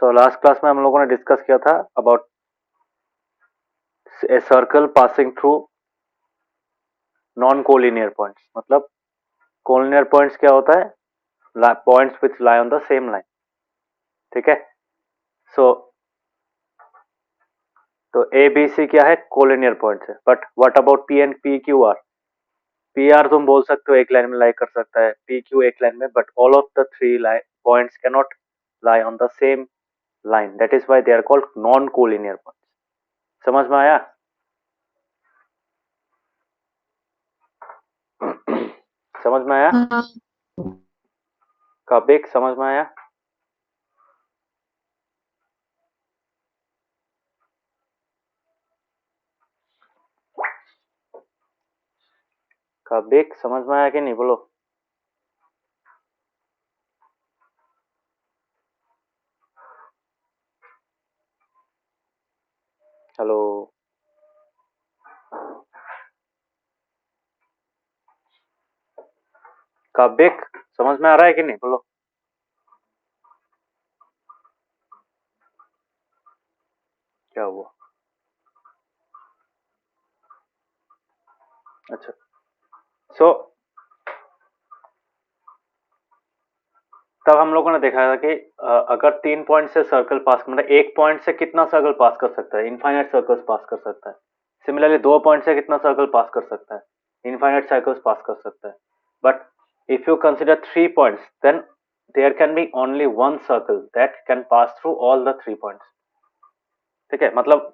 So last class में हम लोगों ने डिस्कस किया था about a circle passing through non collinear points. मतलब कोलिनियर पॉइंट्स क्या होता है? Points which lie on the same line. ठीक है। सो तो ए बी सी क्या है? कोलिनियर पॉइंट्स है। But what about P and P Q R? P R तुम बोल सकते हो एक लाइन में लाई कर सकता है, पी क्यू एक लाइन में, but all of the three points can not lie on the same line. That is why they are called non collinear points. समझ में आया? समझ में आया? हाँ। कबिक समझ में आया? कबिक समझ में आया कि नहीं? बोलो। हेलो। कबिक समझ में आ रहा है कि नहीं? बोलो। क्या हुआ? अच्छा। सो तब हम लोगों ने देखा था कि अगर 3 पॉइंट से सर्कल पास, मतलब एक पॉइंट से कितना सर्कल पास कर सकता है? इनफाइनाइट सर्कल्स पास कर सकता है। सिमिलरली 2 पॉइंट से कितना सर्कल पास कर सकता है? इनफाइनाइट सर्कल्स पास कर सकता है। But if you consider 3 points, then there can be only one circle that can pass through all the 3 points. ठीक है। मतलब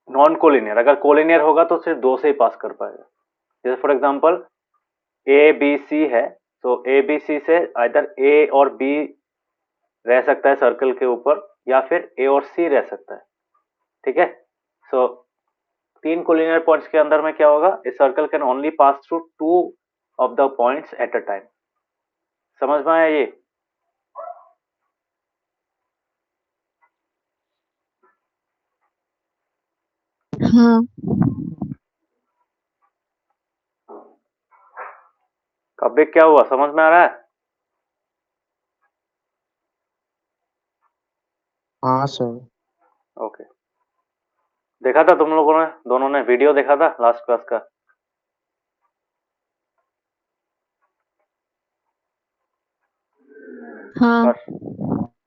नॉन कोलिनियर। अगर कोलिनियर होगा तो सिर्फ 2 से ही पास कर पाएगा। जैसे for example A B C है, तो ए बी सी से आइदर ए और बी रह सकता है सर्कल के ऊपर, या फिर ए और सी रह सकता है। ठीक है। सो 3 कोलिनियर पॉइंट्स के अंदर में क्या होगा? A circle can only pass through 2 of the points at a time. समझ में आया ये? हाँ। कब क्या हुआ? समझ में आ रहा है? हाँ सर। ओके। देखा था तुम लोगों ने, दोनों ने वीडियो देखा था लास्ट क्लास का? हाँ। और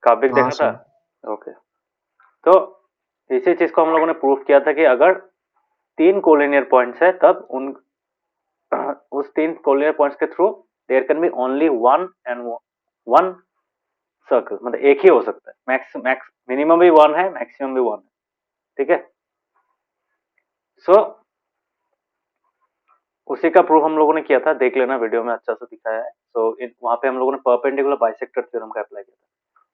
काबिक हाँ देखा था? सर। ओके। तो इसी चीज को हम लोगों ने प्रूव किया था कि अगर 3 कोलिनियर पॉइंट्स है, तब उन उस 3 कोलिनियर पॉइंट्स के through their can be only one and one circle. मतलब एक ही हो सकता है। मैक्स मैक्स मिनिमम भी 1 है, मैक्सिमम भी 1 है। ठीक है। सो उसी का प्रूफ हम लोगों ने किया था, देख लेना वीडियो में अच्छा से दिखाया है। सो वहां पे हम लोगों ने परपेंडिकुलर बाइसेक्टर थ्योरम का अप्लाई किया था।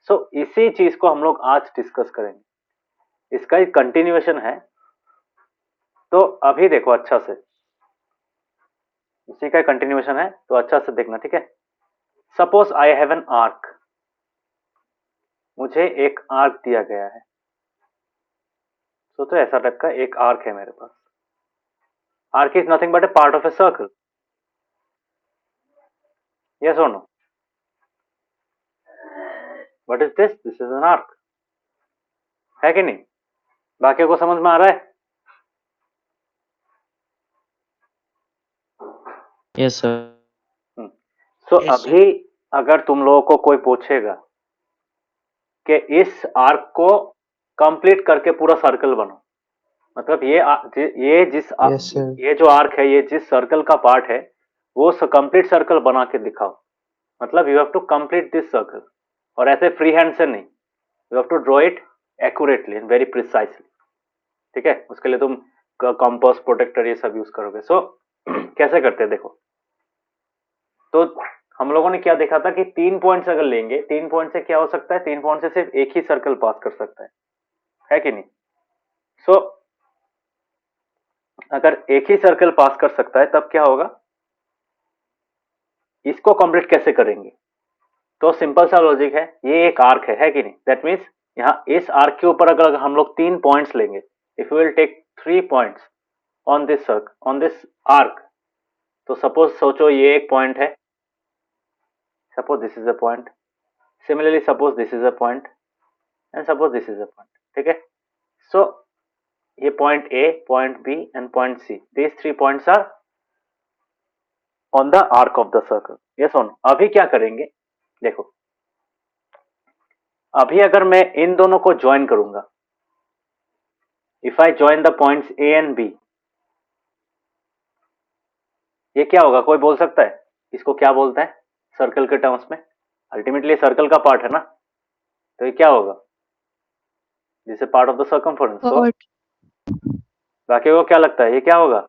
सो इसी चीज को हम लोग आज डिस्कस करेंगे। इसका एक कंटिन्यूएशन है। तो अभी देखो अच्छा से, इसी का कंटिन्यूएशन है, तो अच्छा से देखना। ठीक है। Suppose I have an arc. मुझे एक आर्क दिया गया है। सोचो ऐसा टाइप का एक आर्क है मेरे पास। Arc is nothing but a part of a circle. Yes और no? What is this? This is an arc. है कि नहीं? बाकी को समझ में आ रहा है? Yes sir. So yes sir. अभी अगर तुम लोगों को कोई पूछेगा कि इस आर्क को कंप्लीट करके पूरा सर्कल बनो, मतलब ये यस सर। ये जो आर्क है, ये जिस सर्कल का पार्ट है, वो कंप्लीट सर्कल बना के दिखाओ। मतलब you have to complete this circle, और ऐसे फ्री हैंड से नहीं। You have to draw it accurately and very precisely. ठीक है। उसके लिए तुम कंपास, प्रोटेक्टर, ये सब यूज करोगे। सो कैसे करते हैं देखो। तो हम लोगों ने क्या देखा था कि 3 पॉइंट्स अगर लेंगे, 3 पॉइंट से क्या हो सकता है? 3 पॉइंट से सिर्फ एक ही सर्कल पास कर सकता है कि नहीं? सो अगर एक ही सर्कल पास कर सकता है, तब क्या होगा? इसको कंप्लीट कैसे करेंगे? तो सिंपल सा लॉजिक है। ये एक आर्क है कि नहीं? दैट मीन्स यहाँ इस आर्क के ऊपर अगर हम लोग 3 पॉइंट्स लेंगे, if you will take 3 points on this circle, on this arc, तो सपोज सोचो ये एक पॉइंट है। Suppose this is a point. Similarly suppose this is a point, and suppose this is a point, ठीक है। So ये point A, point B and point C, these 3 points are on the arc of the circle, yes और no. अभी क्या करेंगे, देखो अभी अगर मैं इन दोनों को ज्वाइन करूंगा, if I join the points A and B, ये क्या होगा, कोई बोल सकता है इसको क्या बोलते हैं सर्कल के टर्म्स में? अल्टीमेटली सर्कल का पार्ट है ना, तो ये क्या होगा, this is part of the circumference. तो Chord. बाकी को क्या लगता है ये क्या होगा,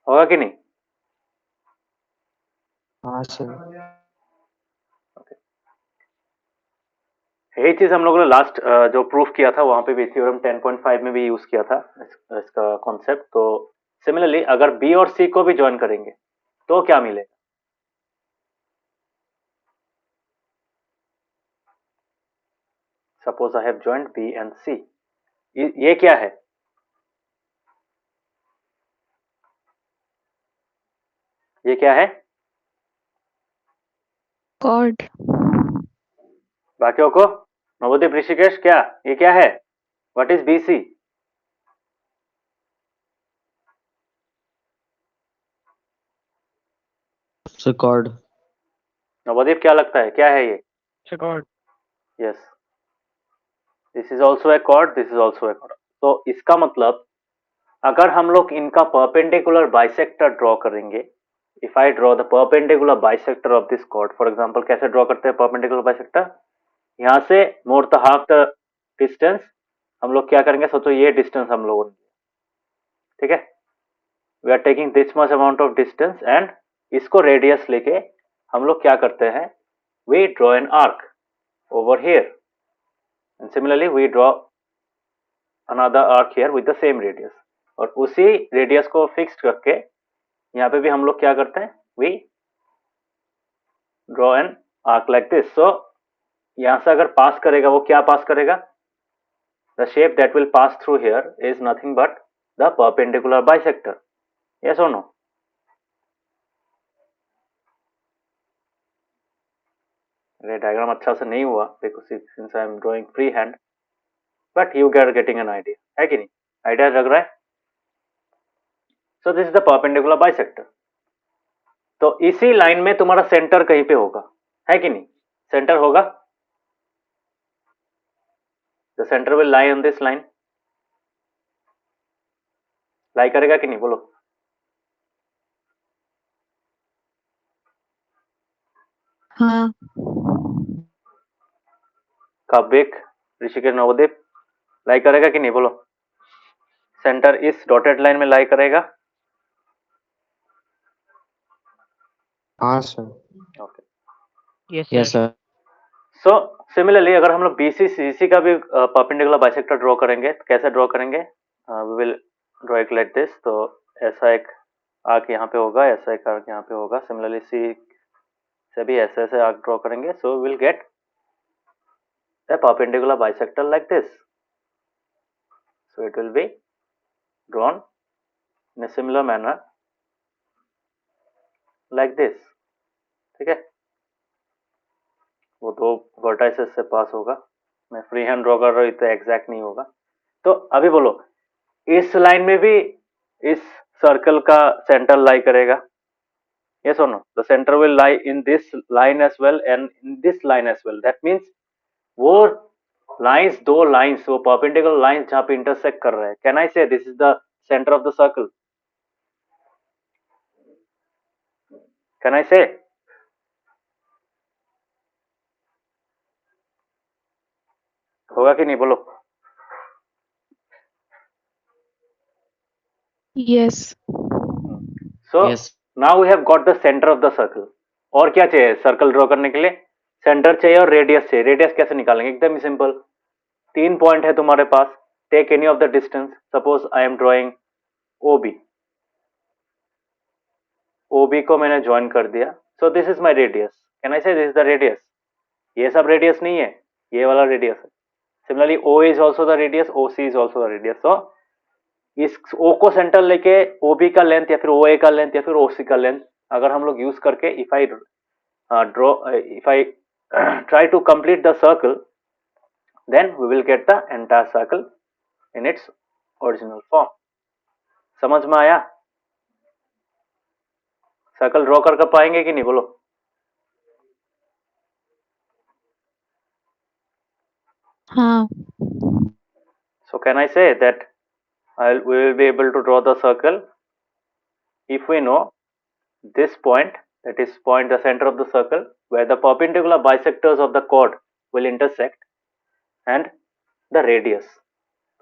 होगा कि नहीं? हाँ सर। यही चीज हम लोगों ने लास्ट जो प्रूफ किया था वहां पे भी थ्योरम 10.5 में भी यूज किया था इसका कॉन्सेप्ट। तो सिमिलरली अगर बी और सी को भी ज्वाइन करेंगे तो क्या मिलेगा, suppose I have joint B and C, ये क्या है, ये क्या है? Chord. बाकियों को, नवोदीप, ऋषिकेश, क्या ये क्या है, what is B C? So chord. Navodeep क्या लगता है क्या है ये? Chord. Yes, this is also a chord, this is also a chord. तो इसका मतलब अगर हम लोग इनका परपेंडिकुलर बाइसेक्टर ड्रॉ करेंगे, if I draw the perpendicular bisector of this chord, for example कैसे ड्रॉ करते हैं परपेंडिकुलर बाइसेक्टर, यहाँ से more the half the distance हम लोग क्या करेंगे, सोचो ये डिस्टेंस हम लोगों ने, ठीक है, we are taking this much amount of distance and इसको रेडियस लेके हम लोग क्या करते हैं, we draw an arc over here and similarly we draw another arc here with the same radius, और उसी रेडियस को फिक्स करके यहाँ पे भी हम लोग क्या करते हैं, we draw an arc like this. So यहाँ से अगर पास करेगा वो क्या पास करेगा, the shape that will pass through here is nothing but the perpendicular bisector, yes और नो? अरे डायग्राम अच्छा से नहीं हुआ because since I am drawing free hand, but you are getting an idea, है कि नहीं? आइडिया लग रहा है? So this is the perpendicular bisector. तो इसी लाइन में तुम्हारा सेंटर कहीं पे होगा, है कि नहीं? सेंटर होगा, the centre will lie on this line, lie करेगा कि नहीं, बोलो? हाँ। काव्यक, ऋषिकेश, नवोदीप, लाई करेगा कि नहीं, बोलो? सेंटर इस डॉटेड लाइन में लाई करेगा? हाँ sir. Okay, yes sir. So similarly अगर हम लोग बीसी सीसी का भी परपेंडिकुलर बाइसेक्टर ड्रॉ करेंगे तो कैसे ड्रॉ करेंगे, we will draw it like this. तो ऐसा एक आर्क यहाँ पे होगा, ऐसा एक आर्क यहाँ पे होगा, सिमिलरली सी से भी ऐसे ऐसे आर्क ड्रॉ करेंगे, सो will gate a perpendicular bisector like this, so it will be drawn in a similar manner like this, ठीक है। वो दो वर्टाइसेस से पास होगा, मैं फ्री हैंड ड्रॉ कर रहा हूँ, इतना एग्जैक्ट नहीं होगा। तो अभी बोलो इस लाइन में भी इस सर्कल का सेंटर लाई करेगा, yes or no? The center will lie in this line as well and in this line as well, that means वो लाइंस, दो लाइंस, वो परपेंडिकुलर लाइंस जहां पे इंटरसेक्ट कर रहे हैं, can I say this is the centre of the circle, can I say? होगा कि नहीं, बोलो? Yes. So Yes. Now we have got the centre of the circle. और क्या चाहिए सर्कल ड्रॉ करने के लिए? सेंटर चाहिए और रेडियस चाहिए। रेडियस कैसे निकालेंगे? एकदम ही सिंपल, 3 पॉइंट है तुम्हारे पास, take any of the distance, suppose I am drawing O B, O B को मैंने ज्वाइन कर दिया, so this is my radius, can I say this is the radius? ये सब रेडियस नहीं है, ये वाला रेडियस है। Similarly O is also the radius, O C is also the radius. तो इस ओ को सेंटर लेके ओबी का लेंथ या फिर ओ ए का लेंथ या फिर ओ सी का लेंथ अगर हम लोग यूज करके if I draw, if I try to complete the circle, then we will get the entire circle in its original form. समझ में आया? सर्कल ड्रॉ कर पाएंगे कि नहीं बोलो? हाँ. So can I say that we will be able to draw the circle if we know this point, that is point the center of the circle where the perpendicular bisectors of the chord will intersect, and the radius.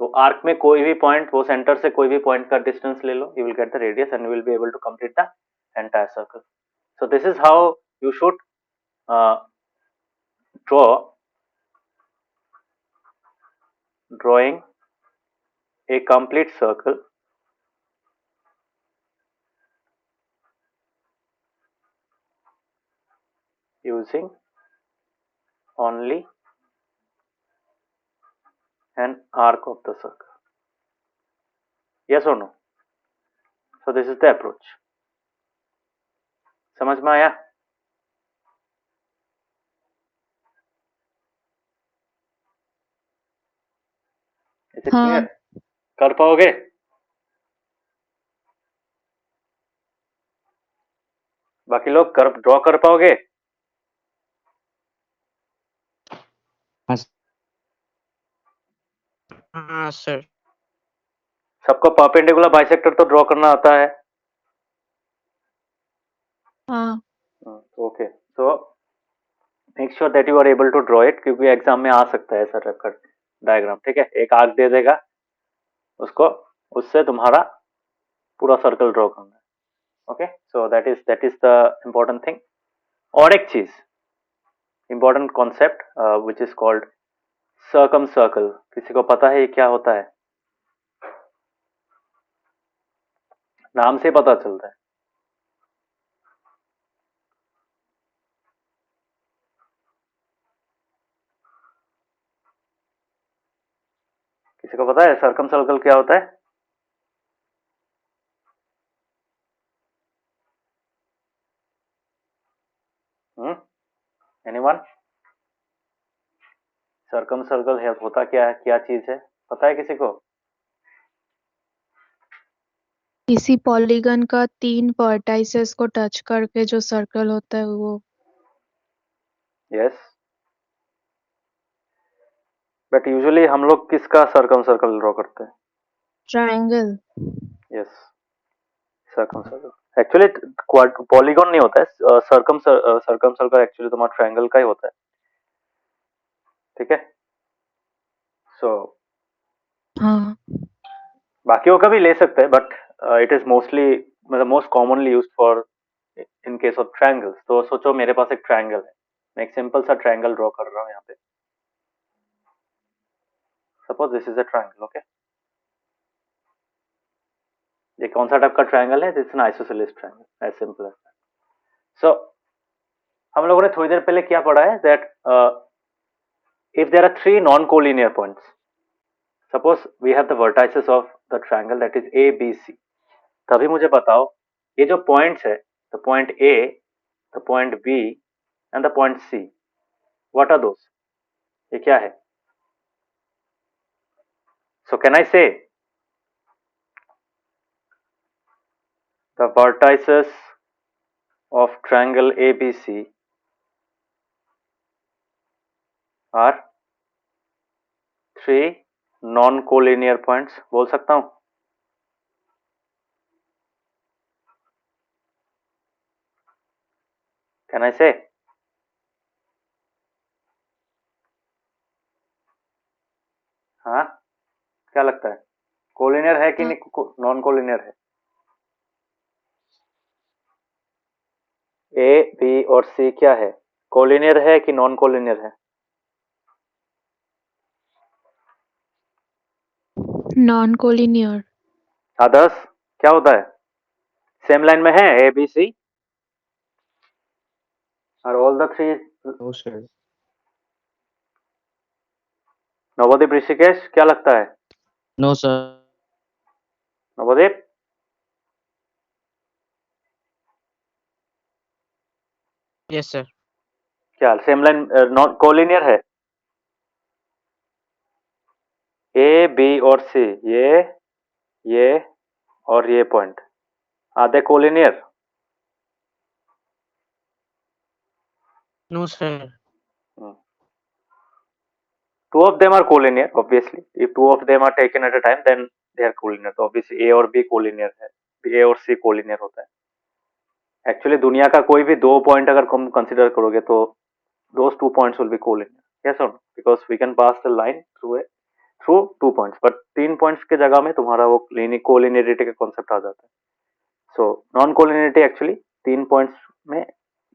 तो arc में कोई भी point, वो centre से कोई भी point का distance ले लो, you will get the radius and you will be able to complete the entire circle. So this is how you should drawing a complete circle using only an arc of the circle. Yes or no? So this is the approach. समझ में आया? Is it clear? कर पाओगे? बाकी लोग draw कर पाओगे? हाँ सर. सबको परपेंडिकुलर बाइसेक्टर तो ड्रॉ करना आता है? हाँ. Okay, so make sure that you are able to draw it, क्योंकि एग्जाम में आ सकता है ऐसा टाइप का डायग्राम. ठीक है, एक आर्क दे देगा, उसको उससे तुम्हारा पूरा सर्कल ड्रॉ करना है. Okay, so that is the important thing. और एक चीज, important concept which is called circum circle. किसी को पता है ये क्या होता है? नाम से पता चलता है. किसी को पता है सर्कम सर्कल क्या होता है? एनीवन? सर्कम सर्कल है होता क्या है, क्या चीज है, पता है किसी को? किसी पॉलीगन का 3 वर्टाइसेस को टच करके जो सर्कल होता है वो. यस, बट यूजुअली हम लोग किसका सर्कम सर्कल ड्रॉ करते हैं? Triangle. Yes, circum circle. Actually polygon नहीं होता है, सर्कम सर्कल एक्चुअली तुम्हारा ट्रायंगल का ही होता है. ठीक है, सो हाँ. बाकियों का भी ले सकते हैं, बट इट इज मोस्टली, मतलब most commonly used for in case of triangles. तो सोचो मेरे पास एक ट्रायंगल है, मैं एक सिंपल सा ट्रायंगल ड्रॉ कर रहा हूँ यहाँ पे. Suppose this is a triangle. Okay, ये कौन सा टाइप का ट्रायंगल है? This is an isosceles triangle, as simple as that. So हम लोगों ने थोड़ी देर पहले क्या पढ़ा है, that if there are 3 non-collinear points, suppose we have the vertices of the triangle that is ABC, तभी मुझे बताओ ये जो points है, the point A, the point B and the point C, what are those? ये क्या है? So can I say the vertices of triangle ABC are 3 non-collinear points? बोल सकता हूँ? Can I say? हाँ, क्या लगता है, कोलिनियर है कि नहीं, नॉन कोलिनियर है? ए, बी और सी क्या है, कोलिनियर है कि नॉन कोलिनियर है? Non collinear. अदर्स क्या होता है? सेम लाइन में है ए बी सी, और all the 3. No sir. Navodeep Rishikesh क्या लगता है? No sir. Navodeep? Yes sir. क्या सेम लाइन नॉन कोलिनियर है? ए बी और सी, ये और ये point, are they collinear? No, sir. Two of them are collinear, obviously. If two of them are taken at a time, then they are collinear. तो obviously A और B collinear है, A और C collinear होता है. Actually दुनिया का कोई भी दो पॉइंट अगर तुम कंसिडर करोगे तो those 2 points will be collinear. Yes or no? Because we can pass the line through 2 points. But 3 points के जगह में तुम्हारा वो collinearity का concept आ जाता है. So non collinearity actually 3 points में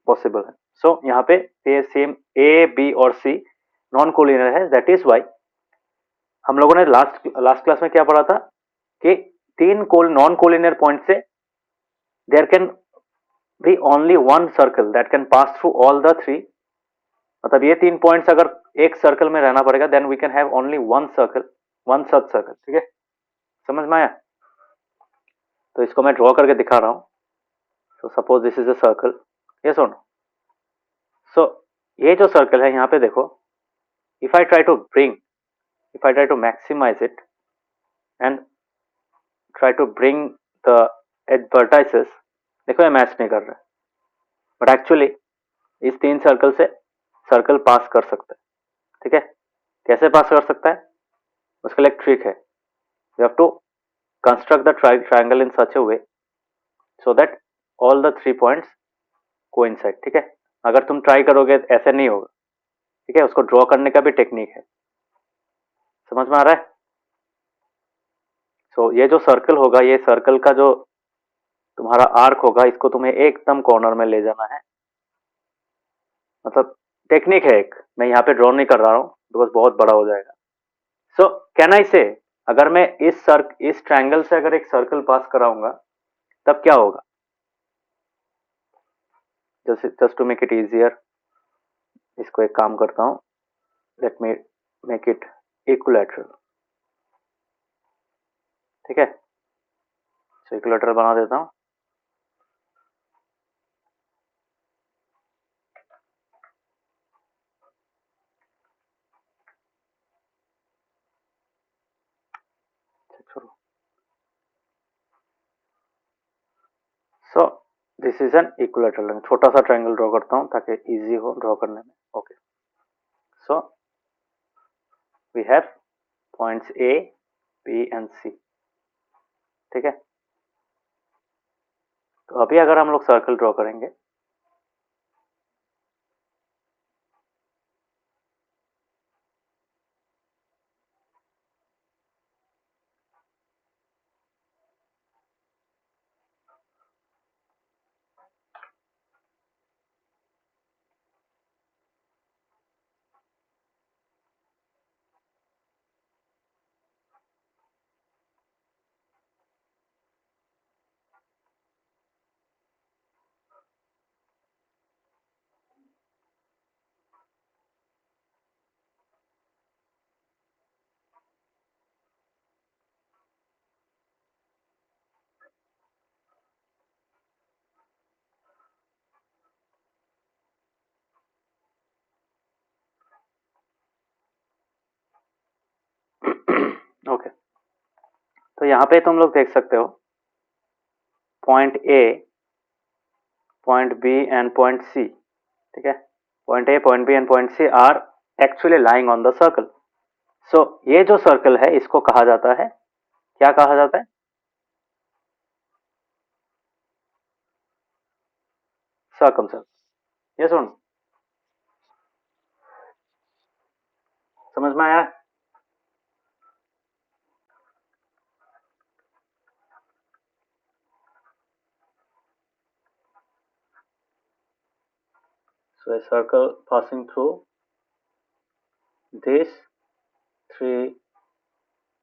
possible है. So यहाँ पे ये same A, B और C नॉन कोलिनियर है. दैट इज वाई हम लोगों ने लास्ट क्लास में क्या पढ़ा था कि तीन नॉन कोलिनियर पॉइंट से there can be only one circle that can pass through all the three. मतलब ये 3 पॉइंट्स अगर एक सर्कल में रहना पड़ेगा then we can have only one circle, one such circle. ठीक है, समझ में आया? तो इसको मैं ड्रॉ करके दिखा रहा हूं. So suppose this is a circle. Yes और नो? सो ये जो सर्कल है यहाँ पे देखो, if I try to maximize it and try to bring the vertices, देखो ये मैच नहीं कर रहा है, बट एक्चुअली इस तीन सर्कल से सर्कल पास कर सकता है. ठीक है, कैसे पास कर सकता है? उसके लिए एक ट्रिक है. You have to construct the triangle in such a way so that all the 3 points coincide. ठीक है, अगर तुम ट्राई करोगे ऐसे नहीं होगा. ठीक है, उसको ड्रॉ करने का भी टेक्निक है. समझ में आ रहा है? सो ये जो सर्कल होगा, ये सर्कल का जो तुम्हारा आर्क होगा, इसको तुम्हें एकदम कॉर्नर में ले जाना है. मतलब टेक्निक है एक, मैं यहाँ पे ड्रॉ नहीं कर रहा हूँ बिकॉज बहुत बड़ा हो जाएगा. सो कैन आई से, अगर मैं इस ट्रायंगल से अगर एक सर्कल पास कराऊंगा तब क्या होगा? Just to make it easier, इसको एक काम करता हूँ. Let me make it equilateral. ठीक है, सो इक्विलैटरल बना देता हूँ. So this is an equilateral. छोटा सा ट्रायंगल ड्रॉ करता हूँ ताकि इजी हो ड्रॉ करने में. Okay, so we have points A, B and C. ठीक है, तो अभी अगर हम लोग सर्कल ड्रॉ करेंगे, ओके, तो यहाँ पे तुम लोग देख सकते हो point A, point B and point C. ठीक है, point A, point B and point C are actually lying on the circle. So ये जो सर्कल है इसको कहा जाता है, क्या कहा जाता है? Circum circle. यस और नो? समझ में आया? So a circle passing through these three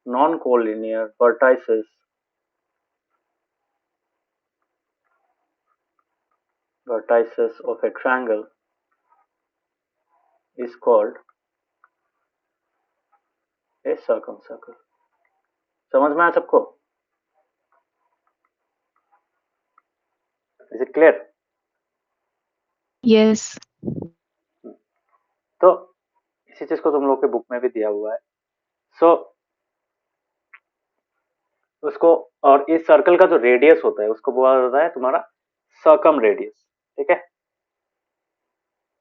non-collinear vertices of a triangle is called a circumcircle. समझ में आया सबको? Is it clear? Yes. चीज को तुम लोग के बुक में भी दिया हुआ है। सो उसको, और इस सर्कल का जो रेडियस होता है उसको बोला जाता है तुम्हारा सर्कम रेडियस। ठीक है,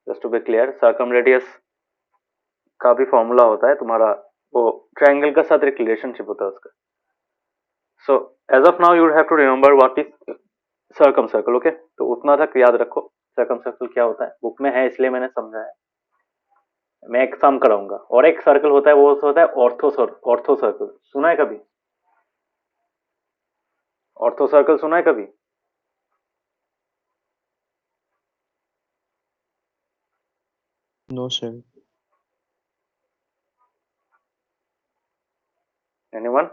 just to be clear, circumradius का भी फॉर्मूला होता है तुम्हारा, वो ट्रायंगल का साथ एक रिलेशनशिप होता है उसका। So as of now you have to remember what is circumcircle. Okay, तो उतना तक याद रखो सर्कम सर्कल क्या होता है, बुक में है इसलिए मैंने समझाया। मैं एक सम कराऊंगा, और एक सर्कल होता है वो होता है ऑर्थो सर्कल। सुना है कभी ऑर्थो सर्कल? सुना है कभी? No sir. एनीवन?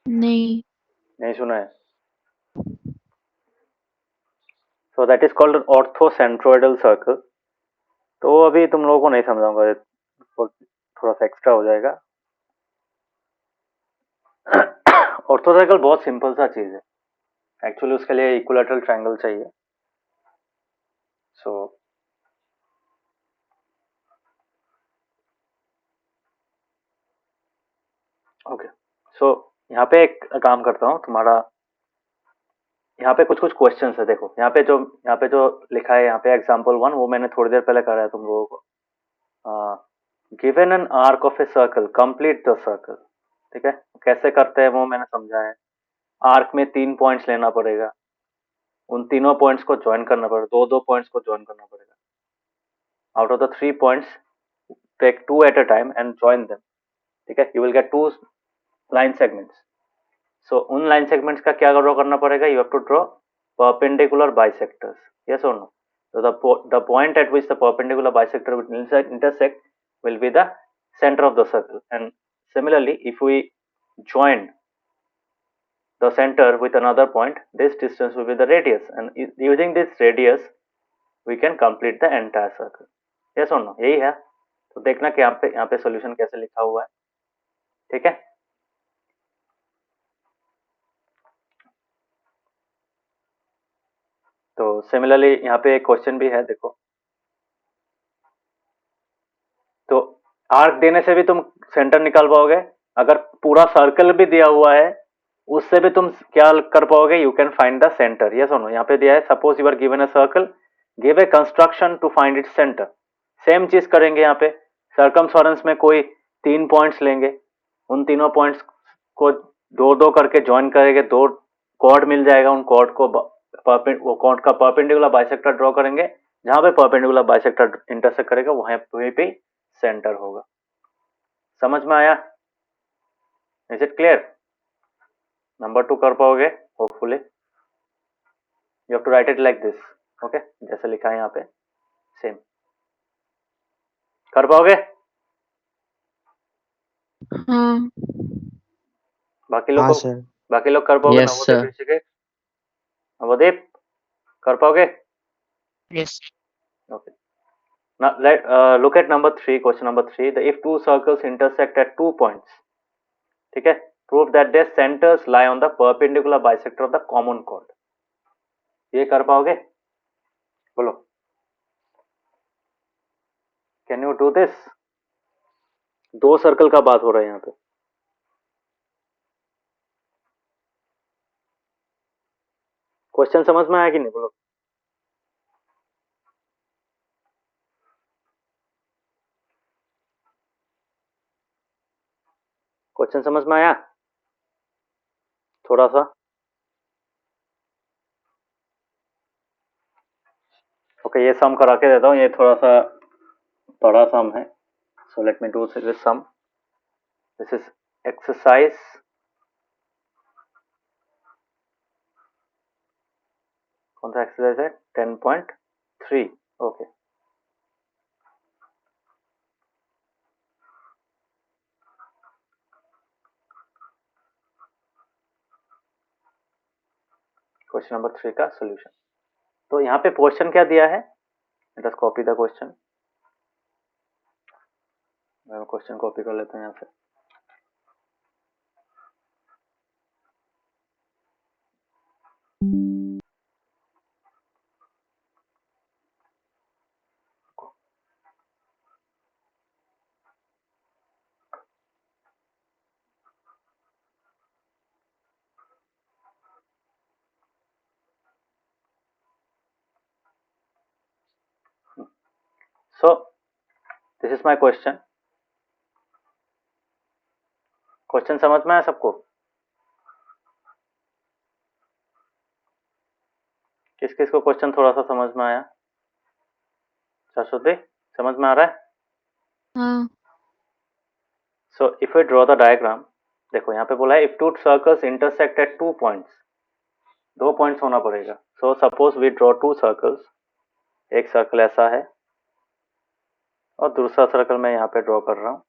नहीं। नहीं सुना है? So that is called orthocentroidal circle. तो अभी तुम लोगों को नहीं समझाऊंगा, थोड़ा सा एक्स्ट्रा हो जाएगा। ऑर्थो सर्कल बहुत सिंपल सा चीज है एक्चुअली, उसके लिए इक्विलैटरल ट्रायंगल चाहिए। सो ओके, सो यहाँ पे एक काम करता हूँ तुम्हारा, यहाँ पे कुछ कुछ क्वेश्चंस है। देखो यहाँ पे जो लिखा है यहाँ पे एग्जांपल 1, वो मैंने थोड़ी देर पहले करा है तुम लोगों को। Given an arc of a circle complete the circle. ठीक है, कैसे करते हैं वो मैंने समझा है। आर्क में 3 पॉइंट्स लेना पड़ेगा, उन तीनों पॉइंट्स को ज्वाइन करना पड़ेगा, दो दो पॉइंट्स को ज्वाइन करना पड़ेगा। Out of the 3 points take 2 at a time and join them. ठीक है, you will get 2 line segments. So उन लाइन सेगमेंट्स का क्या ड्रॉ करना पड़ेगा? You have to draw perpendicular bisectors. Yes और no? So the point at which the perpendicular bisector will intersect will be the center of the circle. And similarly, if we join the center with another point, this distance will be the radius. And using this radius, we can complete the entire circle. Yes or no? यही है। तो देखना कि यहाँ पे solution कैसे लिखा हुआ है। ठीक है, तो सिमिलरली यहाँ पे एक क्वेश्चन भी है, देखो। तो आर्क देने से भी तुम सेंटर निकाल पाओगे, अगर पूरा सर्कल भी दिया हुआ है उससे भी तुम क्या कर पाओगे? You can find the centre. Yes और नो? यहाँ पे दिया है suppose you are given a circle, give a construction to find its centre. Same चीज करेंगे यहाँ पे। सर्कमफेरेंस में कोई 3 पॉइंट्स लेंगे, उन तीनों पॉइंट्स को दो दो करके ज्वाइन करेंगे, दो कॉर्ड मिल जाएगा, उन कॉर्ड को वो कॉर्ड का परपेंडिकुलर बाइसेक्टर ड्रॉ करेंगे, जहां पे परपेंडिकुलर बाइसेक्टर इंटरसेक्ट करेगा वहीं पे सेंटर होगा। समझ में आया? Is it clear? नंबर 2 कर पाओगे hopefully. You have to write it like this. Okay, जैसे लिखा है यहाँ पे सेम कर पाओगे। हाँ। बाकी लोग हाँ को, सर। बाकी लोग कर पाओगे? Yes Navodeep sir. ऋषिकेश, नवोदीप कर पाओगे? Yes. Okay, now look at number 3, question number 3, the if two circles intersect at 2 points, ठीक है, prove that their centers lie on the perpendicular bisector of the common chord। ये कर पाओगे? बोलो, कैन यू डू दिस? दो circle का बात हो रहा है यहाँ पे। क्वेश्चन समझ में आया कि नहीं? बोलो। क्वेश्चन समझ में आया थोड़ा सा? ओके, ये सम करा के देता हूँ, ये थोड़ा सा बड़ा सम है। So let me do this sum. This is exercise कौन सा एक्सरसाइज है? 10.3। ओके, क्वेश्चन नंबर 3 का सोल्यूशन। तो यहाँ पे क्वेश्चन क्या दिया है? Let us copy the question. मैं क्वेश्चन कॉपी कर लेता हूँ यहाँ से। सो this is my question. Question समझ में आया सबको? किस किस को क्वेश्चन थोड़ा सा समझ में आया? सरस्वती, समझ में आ रहा है? हाँ। So if we draw the diagram, देखो यहाँ पे बोला है if two circles intersect at 2 points, 2 points होना पड़ेगा। So suppose we draw 2 circles, एक सर्कल ऐसा है और दूसरा सर्कल मैं यहाँ पे ड्रॉ कर रहा हूँ।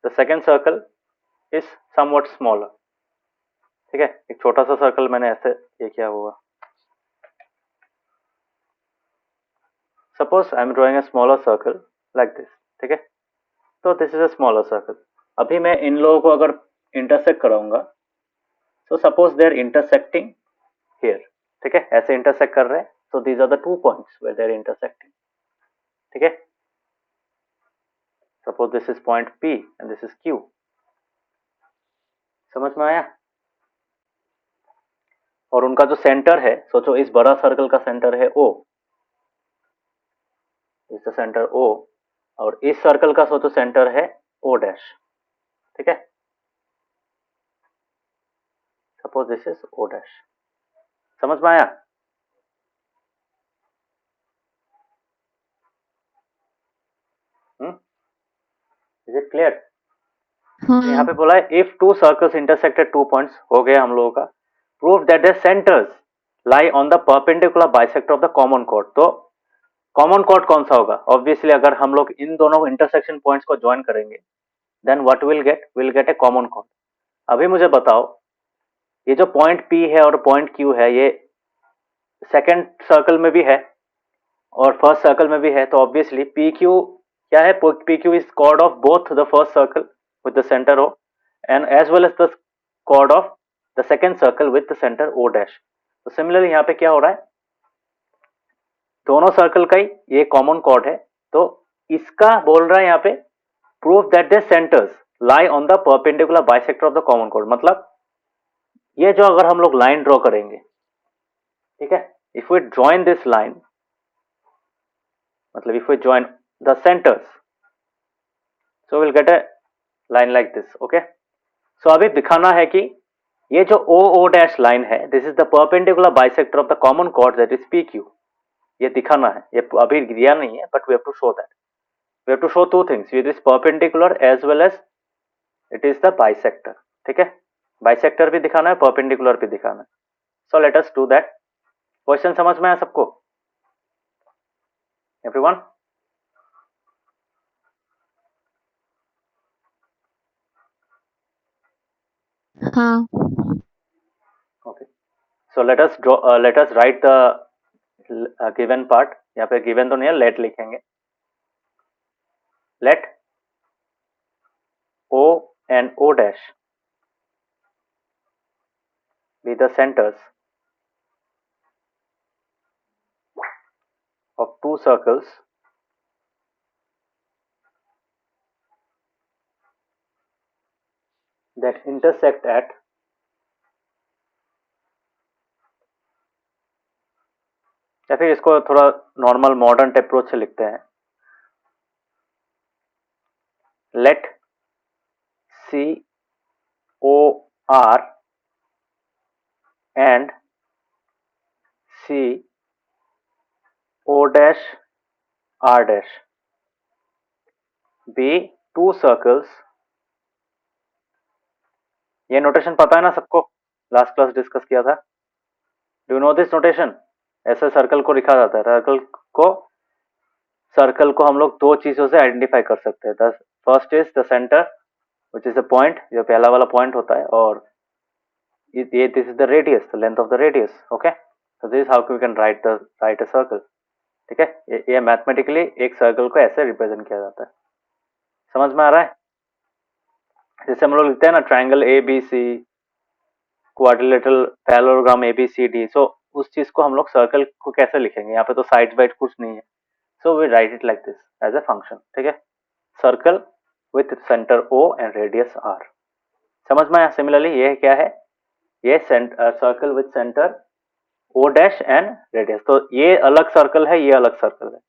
The second circle is somewhat smaller, ठीक है। एक छोटा सा सर्कल मैंने ऐसे ये किया हुआ। Suppose I am drawing a smaller circle like this, ठीक है। तो this is a smaller circle. अभी मैं इन लोगों को अगर इंटरसेक्ट कराऊंगा, so suppose they are intersecting here, ठीक है, ऐसे इंटरसेक्ट कर रहे हैं। So these are the 2 points where they are intersecting, ठीक है। Suppose this is point P and this is Q। समझ में आया? और उनका जो सेंटर है, सोचो इस बड़ा सर्कल का सेंटर है O, इस सेंटर O, और इस सर्कल का सोचो सेंटर है O डैश, ठीक है। Suppose this is O dash. समझ में आया? Is it clear? हाँ। यहाँ पे बोला है इफ 2 सर्कल्स इंटरसेक्टेड 2 पॉइंट्स, हो गया हम लोगों का। Prove that the centres lie on the perpendicular bisector of the common chord. तो कॉमन कॉर्ड कौन सा होगा? ऑब्वियसली अगर हम लोग इन दोनों इंटरसेक्शन पॉइंट्स को ज्वाइन करेंगे, then what will get a common chord. अभी मुझे बताओ, ये जो पॉइंट P है और पॉइंट Q है, ये सेकेंड सर्कल में भी है और फर्स्ट सर्कल में भी है। तो ऑब्वियसली PQ क्या है? PQ is chord of both the first circle with the center O and as well as the chord of the second circle with the center O dash। तो similarly यहाँ पे क्या हो रहा है, दोनों सर्कल का ही ये कॉमन कॉर्ड है। तो इसका बोल रहा है यहाँ पे prove that the centres lie on the perpendicular bisector of the common cord. मतलब ये जो अगर हम लोग लाइन ड्रॉ करेंगे, ठीक है, if we join this line, मतलब if we join the centres, so will get a line like this, okay. So अभी दिखाना है कि ये जो O डैश लाइन है, this is the perpendicular bisector of the common chord that is PQ। ये दिखाना है, ये अभी दिया नहीं है, but we have to show that. We have to show 2 things, it is perpendicular as well as it is the bisector, ठीक है। बाइसेक्टर भी दिखाना है, परपेंडिकुलर भी दिखाना है। So let us do that. Question समझ में आया सबको? एवरीवन? हाँ। Okay, so let us write the given part. यहाँ पे गिवन तो नहीं है, लेट लिखेंगे। Let O and O dash be the centers of 2 circles that intersect at या फिर इसको थोड़ा नॉर्मल मॉडर्न अप्रोच से लिखते हैं। Let COR and CO dash R dash be 2 circles। ये नोटेशन पता है ना सबको? लास्ट क्लास डिस्कस किया था। Do you know this notation? ऐसे सर्कल को लिखा जाता है। सर्कल को हम लोग 2 चीजों से आइडेंटिफाई कर सकते हैं। First is the centre which is the point, जो पहला वाला पॉइंट होता है, और ये this is the radius, the length of the radius, okay. So this is how we can write a circle, ठीक है। ये मैथमेटिकली एक सर्कल को ऐसे रिप्रेजेंट किया जाता है। समझ में आ रहा है? जैसे हम लोग लिखते हैं ना triangle ABC, quadrilateral parallelogram ABCD। सो उस चीज को हम लोग सर्कल को कैसे लिखेंगे? यहाँ पे तो साइड बाइड कुछ नहीं है, so we write it like this as a function, ठीक है। Circle with centre O and radius R। समझ में आया? सिमिलरली ये क्या है? ये circle with centre O dash and radius. तो ये अलग सर्कल है, ये अलग सर्कल है।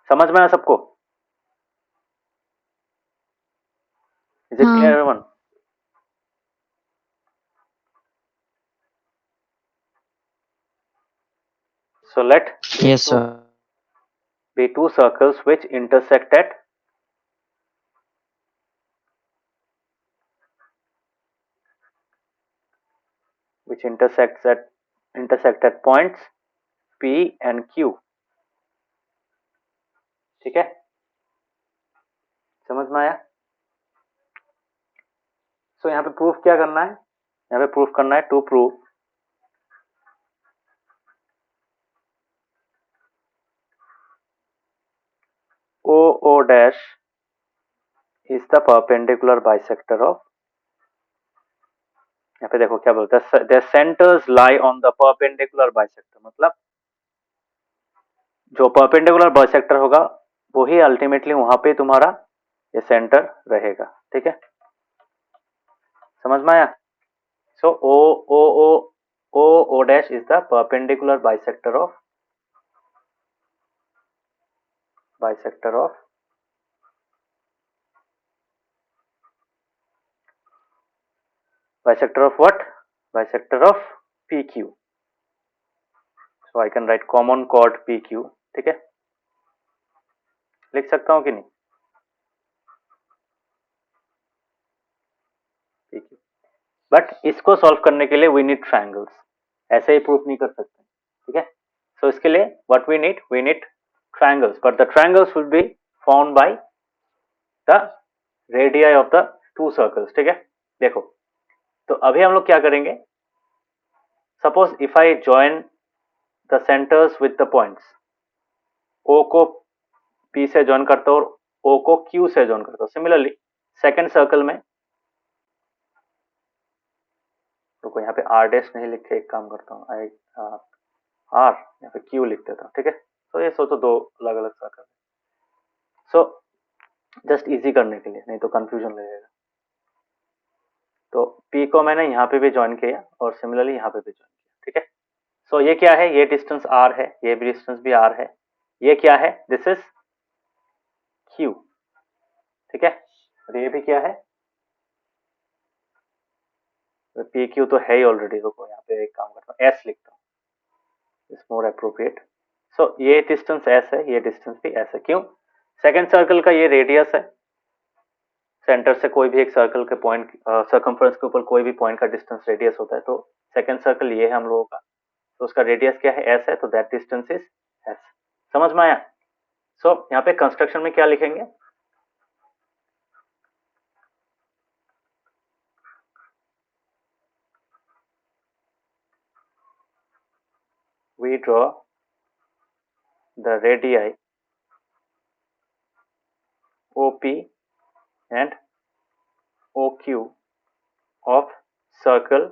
समझ में आया सबको? इज इट हाँ। Clear everyone? So let Yes, sir. be two circles which intersect at intersect at points P and Q. ठीक है, समझ में आया? सो यहाँ पे प्रूफ क्या करना है? यहाँ पे प्रूफ करना है to prove O dash is the perpendicular bisector of, यहाँ पे देखो क्या बोलता है, their centers lie on the perpendicular bisector, मतलब जो परपेंडिकुलर बाइसेक्टर होगा वही अल्टीमेटली वहां पे तुम्हारा ये सेंटर रहेगा। ठीक है, समझ में आया? So O dash is the perpendicular bisector of what? Bisector of PQ. So I can write common chord PQ. ठीक है, लिख सकता हूं कि नहीं? PQ, बट इसको सॉल्व करने के लिए वी नीड ट्रायंगल्स, ऐसे ही प्रूफ नहीं कर सकते। ठीक है, सो इसके लिए what we need triangles, but the triangles will be formed by the radii of the two circles। ठीक है, देखो तो अभी हम लोग क्या करेंगे, suppose if I join the centres with the points, O को P से जॉइन करता हूं और O को Q से जॉइन करता हूं। सिमिलरली सेकेंड सर्कल में, तो यहाँ पे R डैश नहीं लिख के एक काम करता हूँ, आई R यहाँ पे Q लिख देता हूँ। ठीक है, तो ये सोचो दो अलग अलग सर्कल, सो जस्ट इजी करने के लिए, नहीं तो कंफ्यूजन लगेगा। तो P को मैंने यहाँ पे भी ज्वाइन किया और सिमिलरली यहाँ पे भी ज्वाइन किया। ठीक है, सो ये क्या है, ये डिस्टेंस R है, ये भी डिस्टेंस भी R है, ये क्या है, दिस इज Q। ठीक है, और ये भी क्या है, पी क्यू तो है ही ऑलरेडी। रुको यहाँ पे एक काम करता हूँ, S लिखता हूँ, इट्स मोर अप्रोप्रिएट। सो ये डिस्टेंस S है, ये डिस्टेंस भी S है। क्यों? सेकेंड सर्कल का ये रेडियस है, सेंटर से कोई भी एक सर्कल के पॉइंट सर्कमफ्रेंस के ऊपर कोई भी पॉइंट का डिस्टेंस रेडियस होता है, तो सेकेंड सर्कल ये है हम लोगों का, तो उसका रेडियस क्या है, S है, तो दैट डिस्टेंस इज S। समझ में आया? सो यहाँ पे कंस्ट्रक्शन में क्या लिखेंगे, we draw the radii OP and OQ of circle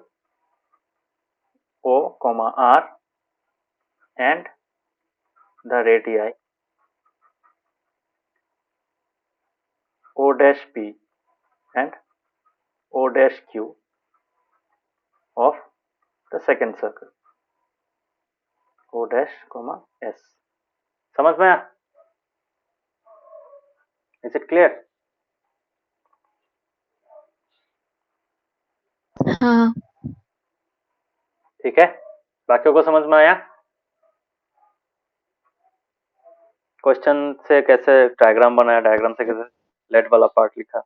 O, R and the radii O dash P and O dash Q of the second circle O dash, S। समझ में आया? Is it clear? हाँ। ठीक है, बाकियों को समझ में आया? क्वेश्चन से कैसे डायग्राम बनाया, डायग्राम से कैसे लेट वाला पार्ट लिखा,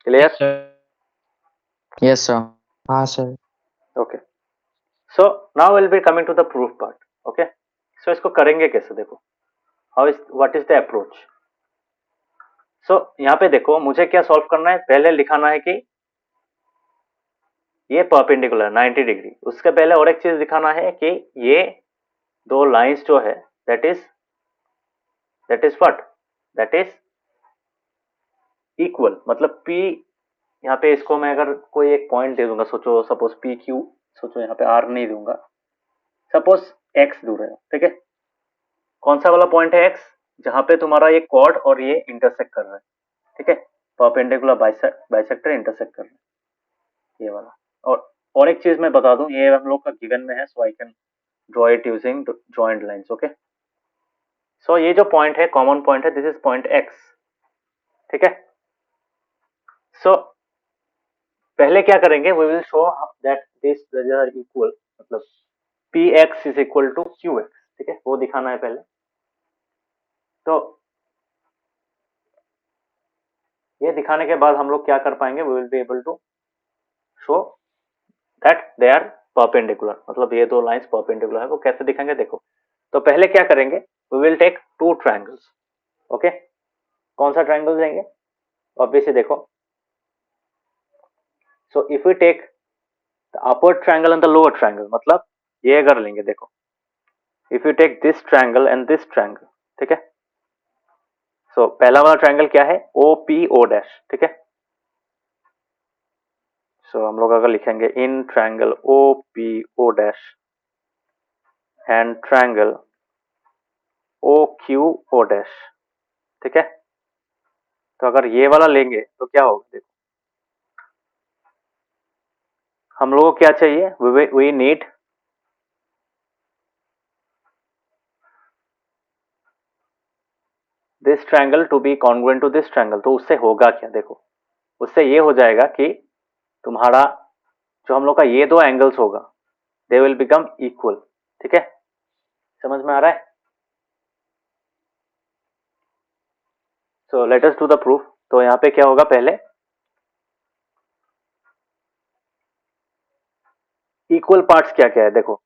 क्लियर? Yes, sir. हाँ sir. Okay, so now will be coming to the proof part. Okay, so इसको करेंगे कैसे, देखो how is, what is the approach. So यहाँ पे देखो मुझे क्या सॉल्व करना है, पहले लिखाना है कि ये परपेंडिकुलर 90 डिग्री, उसके पहले और एक चीज दिखाना है कि ये दो लाइंस जो है that is what, that is equal, मतलब P यहाँ पे इसको मैं अगर कोई एक पॉइंट दे दूंगा, सोचो सपोज PQ, सोचो यहाँ पे R नहीं दूंगा, सपोज X दूर है। ठीक है, कौन सा वाला पॉइंट है X, जहां पे तुम्हारा ये कॉर्ड और ये इंटरसेक्ट कर रहा है। ठीक है, परपेंडिकुलर बाइसेक्टर इंटरसेक्ट कर रहा है, ये वाला। और एक चीज मैं बता दूं, ये हम लोग का गिवन में है, so I can draw it using joint lines. Okay, so ये जो पॉइंट है कॉमन पॉइंट है, दिस इज पॉइंट एक्स, ठीक है। सो पहले क्या करेंगे, we will show that this are equal, मतलब P X is equal to Q X, ठीक है, वो दिखाना है पहले। तो ये दिखाने के बाद हम लोग क्या कर पाएंगे, we will be able to show that they are perpendicular, मतलब ये दो लाइंस परपेंडिकुलर है। वो कैसे दिखाएंगे देखो। तो पहले क्या करेंगे, we will take two triangles, okay. कौन सा ट्रायंगल लेंगे, ऑब्वियसली देखो। So if we take the upper triangle and the lower triangle, मतलब ये अगर लेंगे देखो, if you take this triangle and this triangle, ठीक है। सो पहला वाला ट्रायंगल क्या है, ओ पी ओ डैश, ठीक है। सो हम लोग अगर लिखेंगे in triangle O P O dash and triangle O Q O dash, ठीक है। तो अगर ये वाला लेंगे तो क्या होगा देखो, हम लोगों को क्या चाहिए, we need this triangle to be congruent to this triangle. तो उससे होगा क्या देखो, उससे ये हो जाएगा कि तुम्हारा जो हम लोग का ये दो एंगल्स होगा, दे विल बिकम इक्वल, ठीक है। समझ में आ रहा है। So let us do the proof. तो यहाँ पे क्या होगा, पहले इक्वल पार्ट्स क्या क्या है देखो,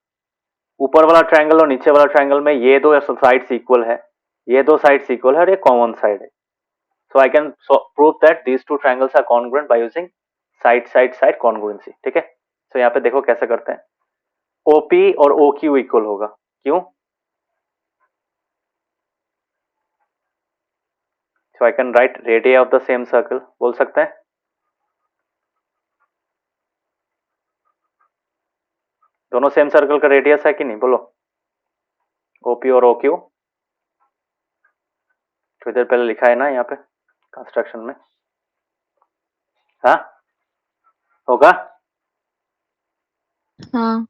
ऊपर वाला ट्रायंगल और नीचे वाला ट्रायंगल में ये दो साइड्स इक्वल है, ये दो साइड्स इक्वल है और ये कॉमन साइड है। So I can prove that these two triangles are congruent by using side side side congruency, ठीक है। सो यहाँ पे देखो कैसे करते हैं, ओपी और ओ क्यू इक्वल होगा, क्यों। So I can write radius of the same circle, बोल सकते हैं। दोनों सेम सर्कल का रेडियस है कि नहीं, बोलो। ओपी और ओ क्यू थोड़ी देर पहले लिखा है ना यहाँ पे कंस्ट्रक्शन में, हाँ होगा। हाँ।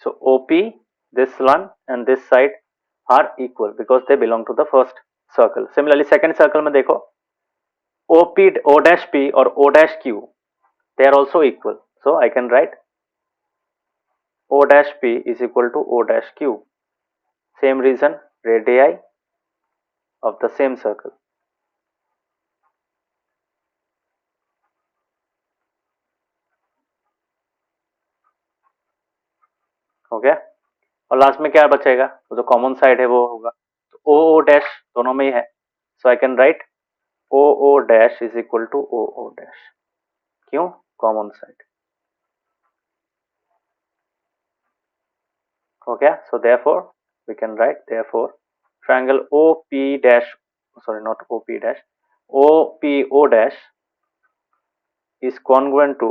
सो OP, this one and this side are equal because they belong to the first circle. Similarly second circle में देखो, OP O dash P और O dash Q, they are also equal. So I can write O dash P is equal to O dash Q. Same reason, radii of the same circle. हो गया। और last में क्या बचेगा, तो जो common side है वो होगा, तो ओ ओ डैश दोनों में ही है। So I can write O O dash is equal to O O dash, क्यों, कॉमन साइड, हो गया। So therefore we can write therefore triangle OP dash, sorry not OP dash, OPO dash is congruent to